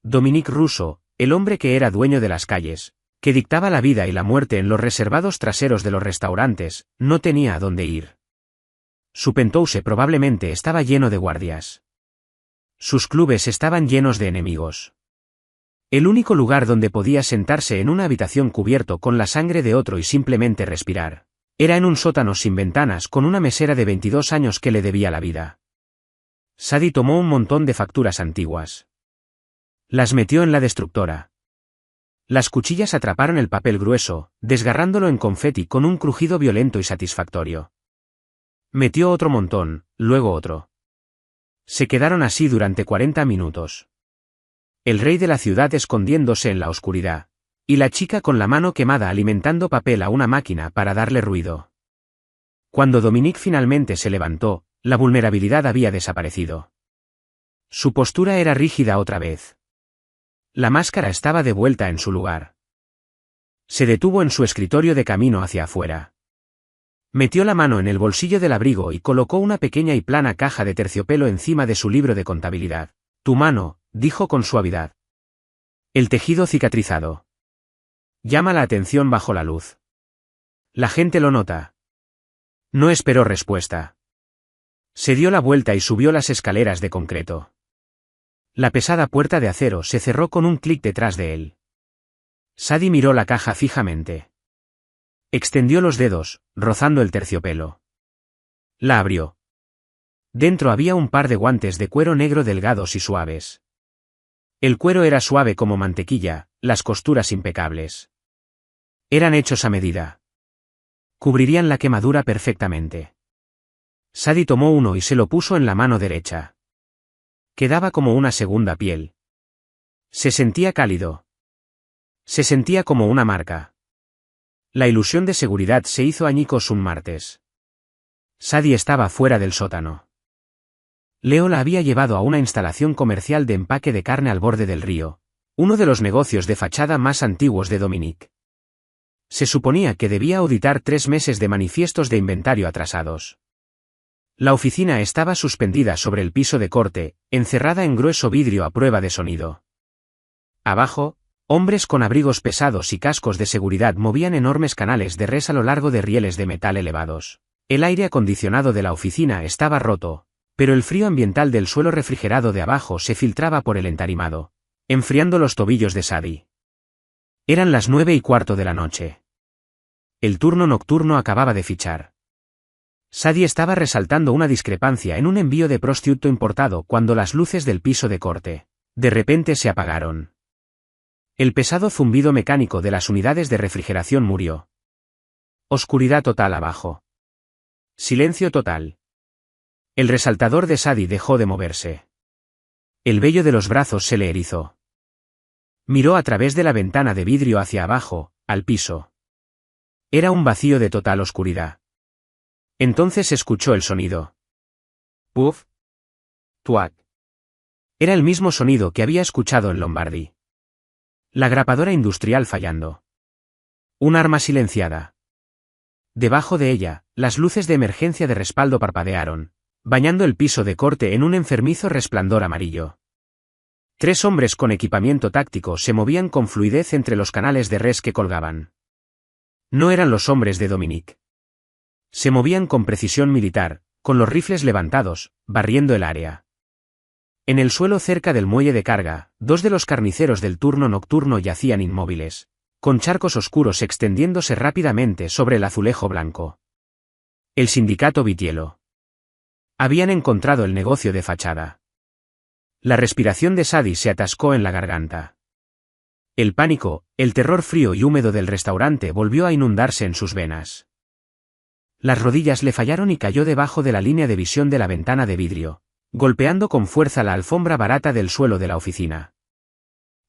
Dominique Russo, el hombre que era dueño de las calles, que dictaba la vida y la muerte en los reservados traseros de los restaurantes, no tenía a dónde ir. Su penthouse probablemente estaba lleno de guardias. Sus clubes estaban llenos de enemigos. El único lugar donde podía sentarse en una habitación cubierto con la sangre de otro y simplemente respirar, era en un sótano sin ventanas con una mesera de 22 años que le debía la vida. Sadie tomó un montón de facturas antiguas. Las metió en la destructora. Las cuchillas atraparon el papel grueso, desgarrándolo en confeti con un crujido violento y satisfactorio. Metió otro montón, luego otro. Se quedaron así durante 40 minutos. El rey de la ciudad escondiéndose en la oscuridad, y la chica con la mano quemada alimentando papel a una máquina para darle ruido. Cuando Dominique finalmente se levantó, la vulnerabilidad había desaparecido. Su postura era rígida otra vez. La máscara estaba de vuelta en su lugar. Se detuvo en su escritorio de camino hacia afuera. Metió la mano en el bolsillo del abrigo y colocó una pequeña y plana caja de terciopelo encima de su libro de contabilidad. Tu mano, dijo con suavidad. El tejido cicatrizado. Llama la atención bajo la luz. La gente lo nota. No esperó respuesta. Se dio la vuelta y subió las escaleras de concreto. La pesada puerta de acero se cerró con un clic detrás de él. Sadie miró la caja fijamente. Extendió los dedos, rozando el terciopelo. La abrió. Dentro había un par de guantes de cuero negro delgados y suaves. El cuero era suave como mantequilla, las costuras impecables. Eran hechos a medida. Cubrirían la quemadura perfectamente. Sadie tomó uno y se lo puso en la mano derecha. Quedaba como una segunda piel. Se sentía cálido. Se sentía como una marca. La ilusión de seguridad se hizo añicos un martes. Sadie estaba fuera del sótano. Leo la había llevado a una instalación comercial de empaque de carne al borde del río, uno de los negocios de fachada más antiguos de Dominic. Se suponía que debía auditar 3 meses de manifiestos de inventario atrasados. La oficina estaba suspendida sobre el piso de corte, encerrada en grueso vidrio a prueba de sonido. Abajo, hombres con abrigos pesados y cascos de seguridad movían enormes canales de res a lo largo de rieles de metal elevados. El aire acondicionado de la oficina estaba roto, pero el frío ambiental del suelo refrigerado de abajo se filtraba por el entarimado, enfriando los tobillos de Sadie. Eran las 9:15 de la noche. El turno nocturno acababa de fichar. Sadie estaba resaltando una discrepancia en un envío de prosciutto importado cuando las luces del piso de corte, de repente se apagaron. El pesado zumbido mecánico de las unidades de refrigeración murió. Oscuridad total abajo. Silencio total. El resaltador de Sadie dejó de moverse. El vello de los brazos se le erizó. Miró a través de la ventana de vidrio hacia abajo, al piso. Era un vacío de total oscuridad. Entonces escuchó el sonido. Puff. Tuac. Era el mismo sonido que había escuchado en Lombardy. La grapadora industrial fallando. Un arma silenciada. Debajo de ella, las luces de emergencia de respaldo parpadearon, bañando el piso de corte en un enfermizo resplandor amarillo. 3 hombres con equipamiento táctico se movían con fluidez entre los canales de res que colgaban. No eran los hombres de Dominic. Se movían con precisión militar, con los rifles levantados, barriendo el área. En el suelo cerca del muelle de carga, 2 de los carniceros del turno nocturno yacían inmóviles, con charcos oscuros extendiéndose rápidamente sobre el azulejo blanco. El sindicato Vitiello. Habían encontrado el negocio de fachada. La respiración de Sadie se atascó en la garganta. El pánico, el terror frío y húmedo del restaurante volvió a inundarse en sus venas. Las rodillas le fallaron y cayó debajo de la línea de visión de la ventana de vidrio, golpeando con fuerza la alfombra barata del suelo de la oficina.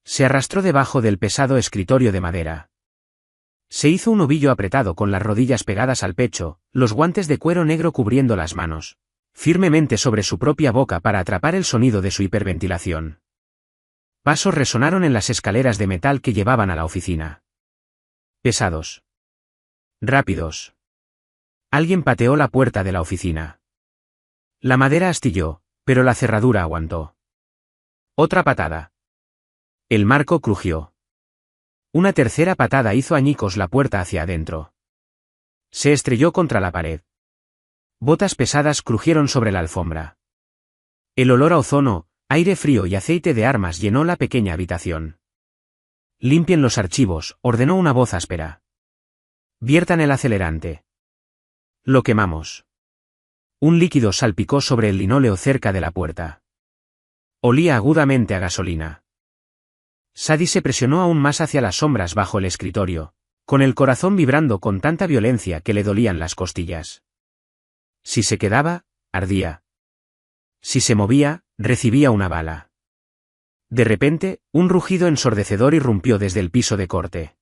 Se arrastró debajo del pesado escritorio de madera. Se hizo un ovillo apretado con las rodillas pegadas al pecho, los guantes de cuero negro cubriendo las manos, firmemente sobre su propia boca para atrapar el sonido de su hiperventilación. Pasos resonaron en las escaleras de metal que llevaban a la oficina. Pesados. Rápidos. Alguien pateó la puerta de la oficina. La madera astilló, pero la cerradura aguantó. Otra patada. El marco crujió. Una tercera patada hizo añicos la puerta hacia adentro. Se estrelló contra la pared. Botas pesadas crujieron sobre la alfombra. El olor a ozono, aire frío y aceite de armas llenó la pequeña habitación. Limpien los archivos, ordenó una voz áspera. Viertan el acelerante. Lo quemamos. Un líquido salpicó sobre el linóleo cerca de la puerta. Olía agudamente a gasolina. Sadie se presionó aún más hacia las sombras bajo el escritorio, con el corazón vibrando con tanta violencia que le dolían las costillas. Si se quedaba, ardía. Si se movía, recibía una bala. De repente, un rugido ensordecedor irrumpió desde el piso de corte.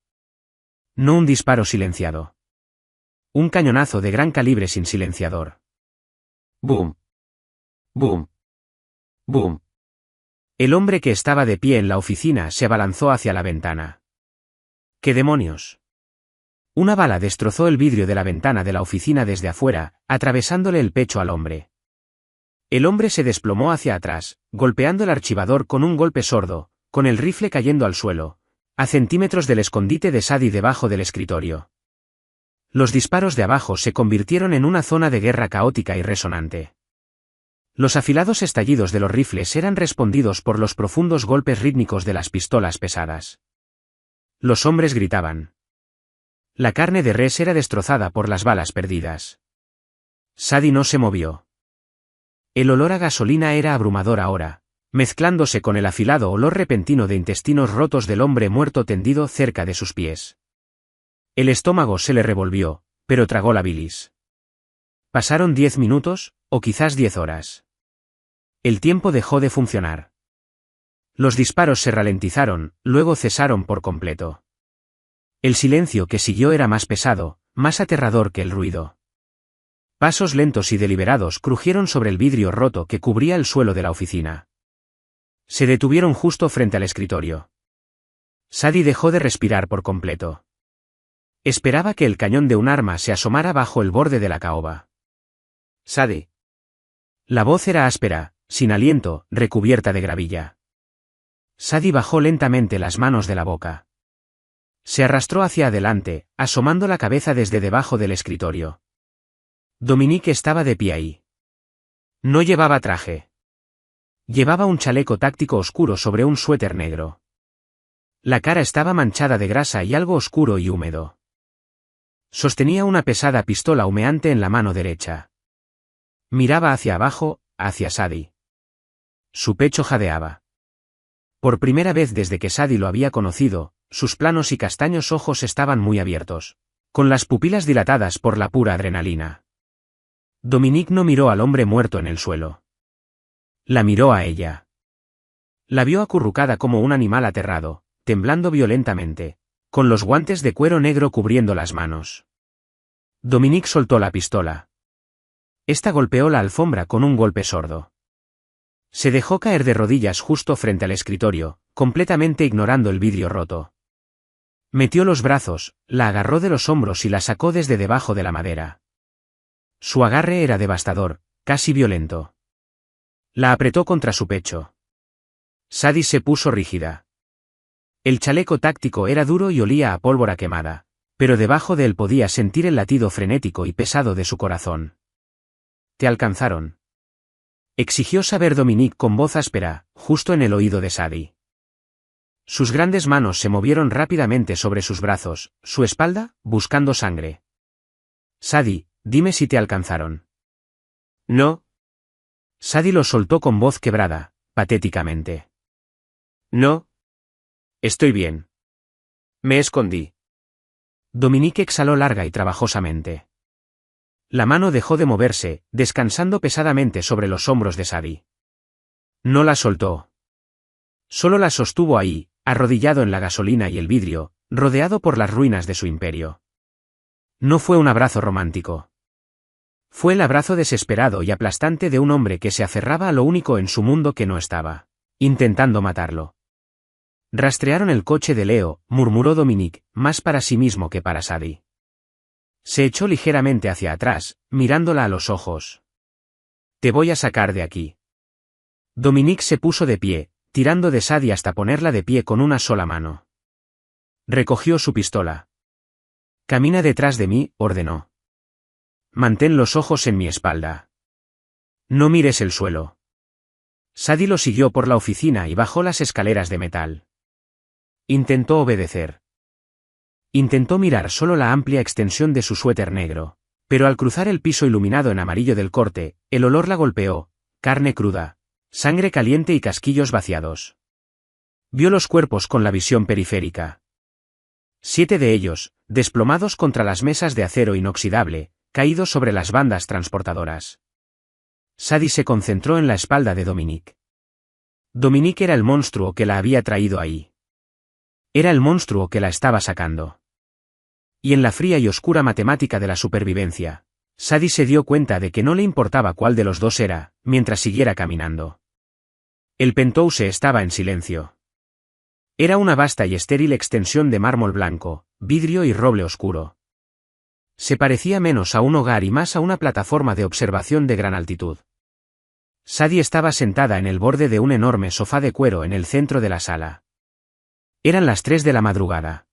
No un disparo silenciado. Un cañonazo de gran calibre sin silenciador. ¡Boom! ¡Boom! ¡Boom! El hombre que estaba de pie en la oficina se abalanzó hacia la ventana. ¿Qué demonios? Una bala destrozó el vidrio de la ventana de la oficina desde afuera, atravesándole el pecho al hombre. El hombre se desplomó hacia atrás, golpeando el archivador con un golpe sordo, con el rifle cayendo al suelo, a centímetros del escondite de Sadie debajo del escritorio. Los disparos de abajo se convirtieron en una zona de guerra caótica y resonante. Los afilados estallidos de los rifles eran respondidos por los profundos golpes rítmicos de las pistolas pesadas. Los hombres gritaban. La carne de res era destrozada por las balas perdidas. Sadie no se movió. El olor a gasolina era abrumador ahora, mezclándose con el afilado olor repentino de intestinos rotos del hombre muerto tendido cerca de sus pies. El estómago se le revolvió, pero tragó la bilis. Pasaron 10 minutos, o quizás 10 horas. El tiempo dejó de funcionar. Los disparos se ralentizaron, luego cesaron por completo. El silencio que siguió era más pesado, más aterrador que el ruido. Pasos lentos y deliberados crujieron sobre el vidrio roto que cubría el suelo de la oficina. Se detuvieron justo frente al escritorio. Sadie dejó de respirar por completo. Esperaba que el cañón de un arma se asomara bajo el borde de la caoba. Sadie. La voz era áspera, sin aliento, recubierta de gravilla. Sadie bajó lentamente las manos de la boca. Se arrastró hacia adelante, asomando la cabeza desde debajo del escritorio. Dominique estaba de pie ahí. No llevaba traje. Llevaba un chaleco táctico oscuro sobre un suéter negro. La cara estaba manchada de grasa y algo oscuro y húmedo. Sostenía una pesada pistola humeante en la mano derecha. Miraba hacia abajo, hacia Sadie. Su pecho jadeaba. Por primera vez desde que Sadie lo había conocido, sus planos y castaños ojos estaban muy abiertos, con las pupilas dilatadas por la pura adrenalina. Dominique no miró al hombre muerto en el suelo. La miró a ella. La vio acurrucada como un animal aterrado, temblando violentamente, con los guantes de cuero negro cubriendo las manos. Dominique soltó la pistola. Esta golpeó la alfombra con un golpe sordo. Se dejó caer de rodillas justo frente al escritorio, completamente ignorando el vidrio roto. Metió los brazos, la agarró de los hombros y la sacó desde debajo de la madera. Su agarre era devastador, casi violento. La apretó contra su pecho. Sadie se puso rígida. El chaleco táctico era duro y olía a pólvora quemada, pero debajo de él podía sentir el latido frenético y pesado de su corazón. «¿Te alcanzaron?», exigió saber Dominique con voz áspera, justo en el oído de Sadie. Sus grandes manos se movieron rápidamente sobre sus brazos, su espalda, buscando sangre. «Sadie, dime si te alcanzaron». «No». Sadie lo soltó con voz quebrada, patéticamente. «No. Estoy bien. Me escondí». Dominique exhaló larga y trabajosamente. La mano dejó de moverse, descansando pesadamente sobre los hombros de Sadie. No la soltó. Solo la sostuvo ahí, arrodillado en la gasolina y el vidrio, rodeado por las ruinas de su imperio. No fue un abrazo romántico. Fue el abrazo desesperado y aplastante de un hombre que se aferraba a lo único en su mundo que no estaba, intentando matarlo. Rastrearon el coche de Leo, murmuró Dominique, más para sí mismo que para Sadie. Se echó ligeramente hacia atrás, mirándola a los ojos. «Te voy a sacar de aquí». Dominique se puso de pie, tirando de Sadie hasta ponerla de pie con una sola mano. Recogió su pistola. «Camina detrás de mí», ordenó. «Mantén los ojos en mi espalda. No mires el suelo». Sadie lo siguió por la oficina y bajó las escaleras de metal. Intentó obedecer. Intentó mirar solo la amplia extensión de su suéter negro, pero al cruzar el piso iluminado en amarillo del corte, el olor la golpeó, carne cruda, sangre caliente y casquillos vaciados. Vio los cuerpos con la visión periférica. 7 de ellos, desplomados contra las mesas de acero inoxidable, caídos sobre las bandas transportadoras. Sadie se concentró en la espalda de Dominique. Dominique era el monstruo que la había traído ahí. Era el monstruo que la estaba sacando. Y en la fría y oscura matemática de la supervivencia, Sadie se dio cuenta de que no le importaba cuál de los dos era, mientras siguiera caminando. El penthouse estaba en silencio. Era una vasta y estéril extensión de mármol blanco, vidrio y roble oscuro, Se parecía menos a un hogar y más a una plataforma de observación de gran altitud. Sadie estaba sentada en el borde de un enorme sofá de cuero en el centro de la sala. Eran las 3 de la madrugada.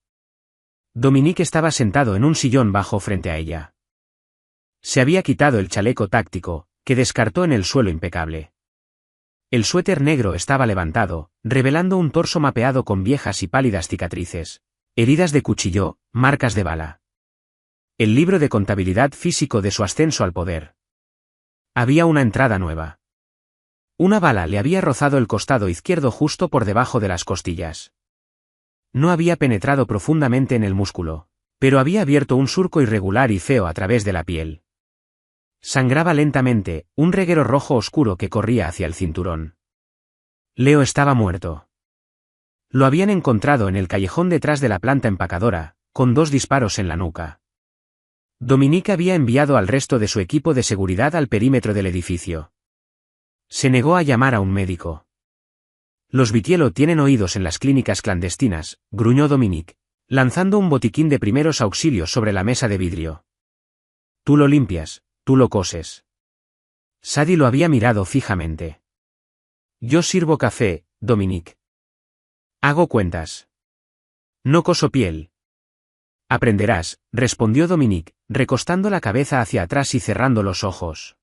Dominique estaba sentado en un sillón bajo frente a ella. Se había quitado el chaleco táctico, que descartó en el suelo impecable. El suéter negro estaba levantado, revelando un torso mapeado con viejas y pálidas cicatrices, heridas de cuchillo, marcas de bala. El libro de contabilidad físico de su ascenso al poder. Había una entrada nueva. Una bala le había rozado el costado izquierdo justo por debajo de las costillas. No había penetrado profundamente en el músculo, pero había abierto un surco irregular y feo a través de la piel. Sangraba lentamente, un reguero rojo oscuro que corría hacia el cinturón. Leo estaba muerto. Lo habían encontrado en el callejón detrás de la planta empacadora, con 2 disparos en la nuca. Dominique había enviado al resto de su equipo de seguridad al perímetro del edificio. Se negó a llamar a un médico. Los Vitiello tienen oídos en las clínicas clandestinas, gruñó Dominique, lanzando un botiquín de primeros auxilios sobre la mesa de vidrio. Tú lo limpias, tú lo coses. Sadie lo había mirado fijamente. Yo sirvo café, Dominique. Hago cuentas. No coso piel. Aprenderás, respondió Dominique, recostando la cabeza hacia atrás y cerrando los ojos.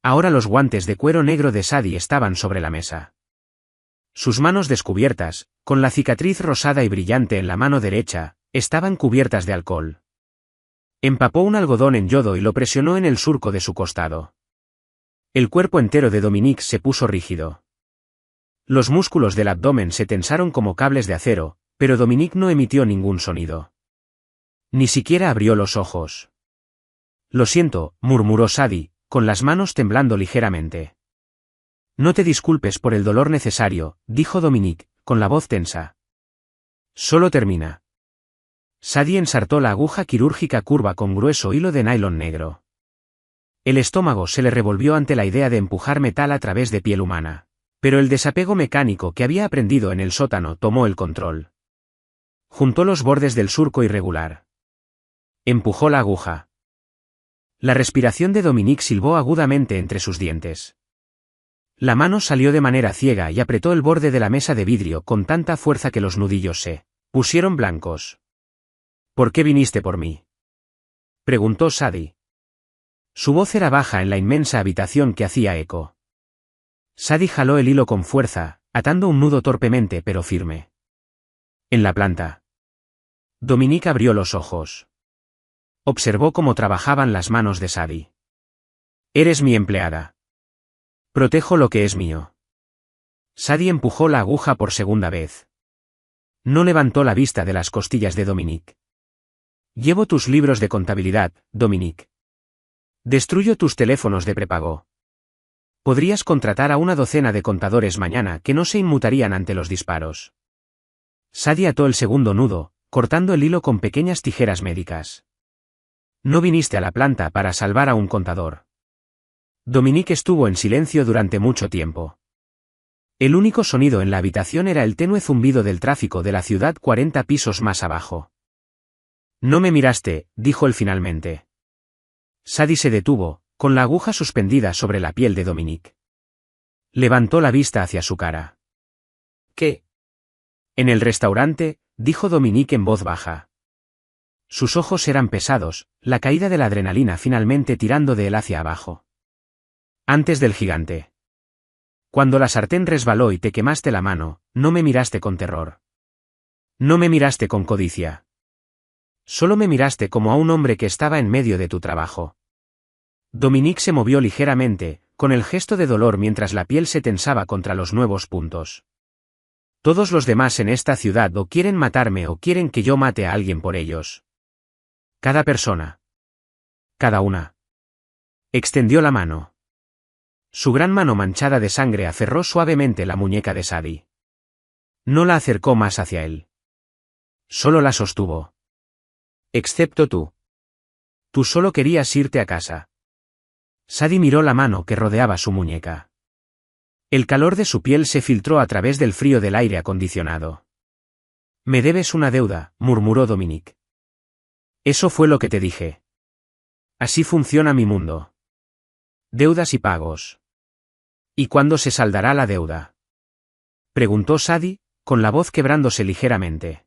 Ahora los guantes de cuero negro de Sadie estaban sobre la mesa. Sus manos descubiertas, con la cicatriz rosada y brillante en la mano derecha, estaban cubiertas de alcohol. Empapó un algodón en yodo y lo presionó en el surco de su costado. El cuerpo entero de Dominique se puso rígido. Los músculos del abdomen se tensaron como cables de acero, pero Dominique no emitió ningún sonido. Ni siquiera abrió los ojos. Lo siento, murmuró Sadie, con las manos temblando ligeramente. No te disculpes por el dolor necesario, dijo Dominique, con la voz tensa. Solo termina. Sadie ensartó la aguja quirúrgica curva con grueso hilo de nylon negro. El estómago se le revolvió ante la idea de empujar metal a través de piel humana, pero el desapego mecánico que había aprendido en el sótano tomó el control. Juntó los bordes del surco irregular. Empujó la aguja. La respiración de Dominique silbó agudamente entre sus dientes. La mano salió de manera ciega y apretó el borde de la mesa de vidrio con tanta fuerza que los nudillos se pusieron blancos. ¿Por qué viniste por mí?, preguntó Sadie. Su voz era baja en la inmensa habitación que hacía eco. Sadie jaló el hilo con fuerza, atando un nudo torpemente pero firme. En la planta. Dominique abrió los ojos. Observó cómo trabajaban las manos de Sadie. Eres mi empleada. Protejo lo que es mío. Sadie empujó la aguja por segunda vez. No levantó la vista de las costillas de Dominique. Llevo tus libros de contabilidad, Dominique. Destruyo tus teléfonos de prepago. Podrías contratar a una docena de contadores mañana que no se inmutarían ante los disparos. Sadie ató el segundo nudo, cortando el hilo con pequeñas tijeras médicas. No viniste a la planta para salvar a un contador. Dominique estuvo en silencio durante mucho tiempo. El único sonido en la habitación era el tenue zumbido del tráfico de la ciudad 40 pisos más abajo. No me miraste, dijo él finalmente. Sadie se detuvo, con la aguja suspendida sobre la piel de Dominique. Levantó la vista hacia su cara. ¿Qué? En el restaurante, dijo Dominique en voz baja. Sus ojos eran pesados, la caída de la adrenalina finalmente tirando de él hacia abajo. Antes del gigante. Cuando la sartén resbaló y te quemaste la mano, no me miraste con terror. No me miraste con codicia. Solo me miraste como a un hombre que estaba en medio de tu trabajo. Dominique se movió ligeramente, con el gesto de dolor mientras la piel se tensaba contra los nuevos puntos. Todos los demás en esta ciudad o quieren matarme o quieren que yo mate a alguien por ellos. Cada persona. Cada una. Extendió la mano. Su gran mano manchada de sangre aferró suavemente la muñeca de Sadie. No la acercó más hacia él. Solo la sostuvo. Excepto tú. Tú solo querías irte a casa. Sadie miró la mano que rodeaba su muñeca. El calor de su piel se filtró a través del frío del aire acondicionado. Me debes una deuda, murmuró Dominique. Eso fue lo que te dije. Así funciona mi mundo. Deudas y pagos. ¿Y cuándo se saldará la deuda? Preguntó Sadie, con la voz quebrándose ligeramente.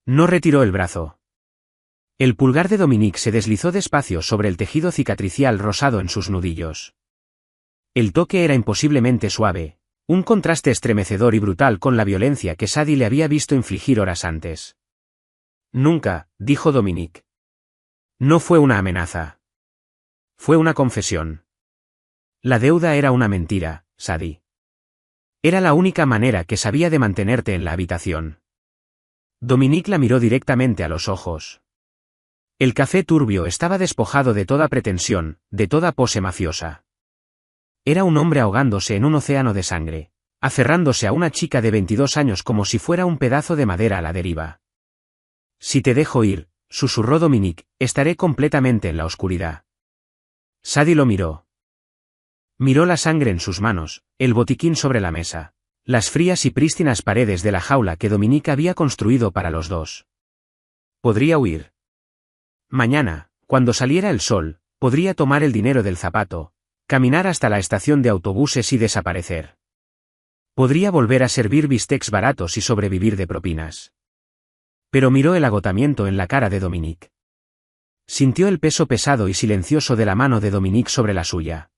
No retiró el brazo. El pulgar de Dominique se deslizó despacio sobre el tejido cicatricial rosado en sus nudillos. El toque era imposiblemente suave, un contraste estremecedor y brutal con la violencia que Sadie le había visto infligir horas antes. Nunca, dijo Dominique. No fue una amenaza. Fue una confesión. La deuda era una mentira, Sadie. Era la única manera que sabía de mantenerte en la habitación. Dominique la miró directamente a los ojos. El café turbio estaba despojado de toda pretensión, de toda pose mafiosa. Era un hombre ahogándose en un océano de sangre, aferrándose a una chica de 22 años como si fuera un pedazo de madera a la deriva. Si te dejo ir, susurró Dominique, estaré completamente en la oscuridad. Sadie lo miró. Miró la sangre en sus manos, el botiquín sobre la mesa, las frías y prístinas paredes de la jaula que Dominique había construido para los dos. Podría huir. Mañana, cuando saliera el sol, podría tomar el dinero del zapato, caminar hasta la estación de autobuses y desaparecer. Podría volver a servir bistecs baratos y sobrevivir de propinas. Pero miró el agotamiento en la cara de Dominique. Sintió el peso pesado y silencioso de la mano de Dominique sobre la suya.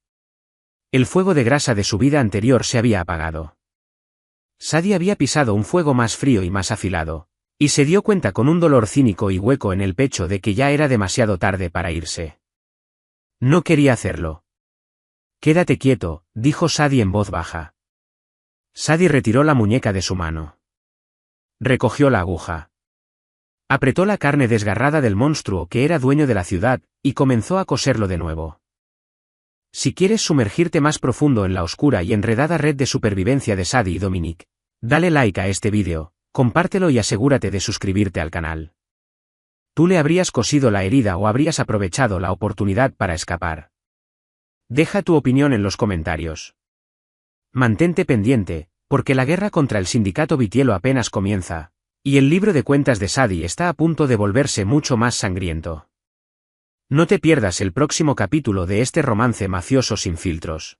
El fuego de grasa de su vida anterior se había apagado. Sadie había pisado un fuego más frío y más afilado, y se dio cuenta con un dolor cínico y hueco en el pecho de que ya era demasiado tarde para irse. No quería hacerlo. Quédate quieto, dijo Sadie en voz baja. Sadie retiró la muñeca de su mano. Recogió la aguja. Apretó la carne desgarrada del monstruo que era dueño de la ciudad, y comenzó a coserlo de nuevo. Si quieres sumergirte más profundo en la oscura y enredada red de supervivencia de Sadie y Dominique, dale like a este vídeo, compártelo y asegúrate de suscribirte al canal. ¿Tú le habrías cosido la herida o habrías aprovechado la oportunidad para escapar? Deja tu opinión en los comentarios. Mantente pendiente, porque la guerra contra el sindicato Vitiello apenas comienza, y el libro de cuentas de Sadie está a punto de volverse mucho más sangriento. No te pierdas el próximo capítulo de este romance mafioso sin filtros.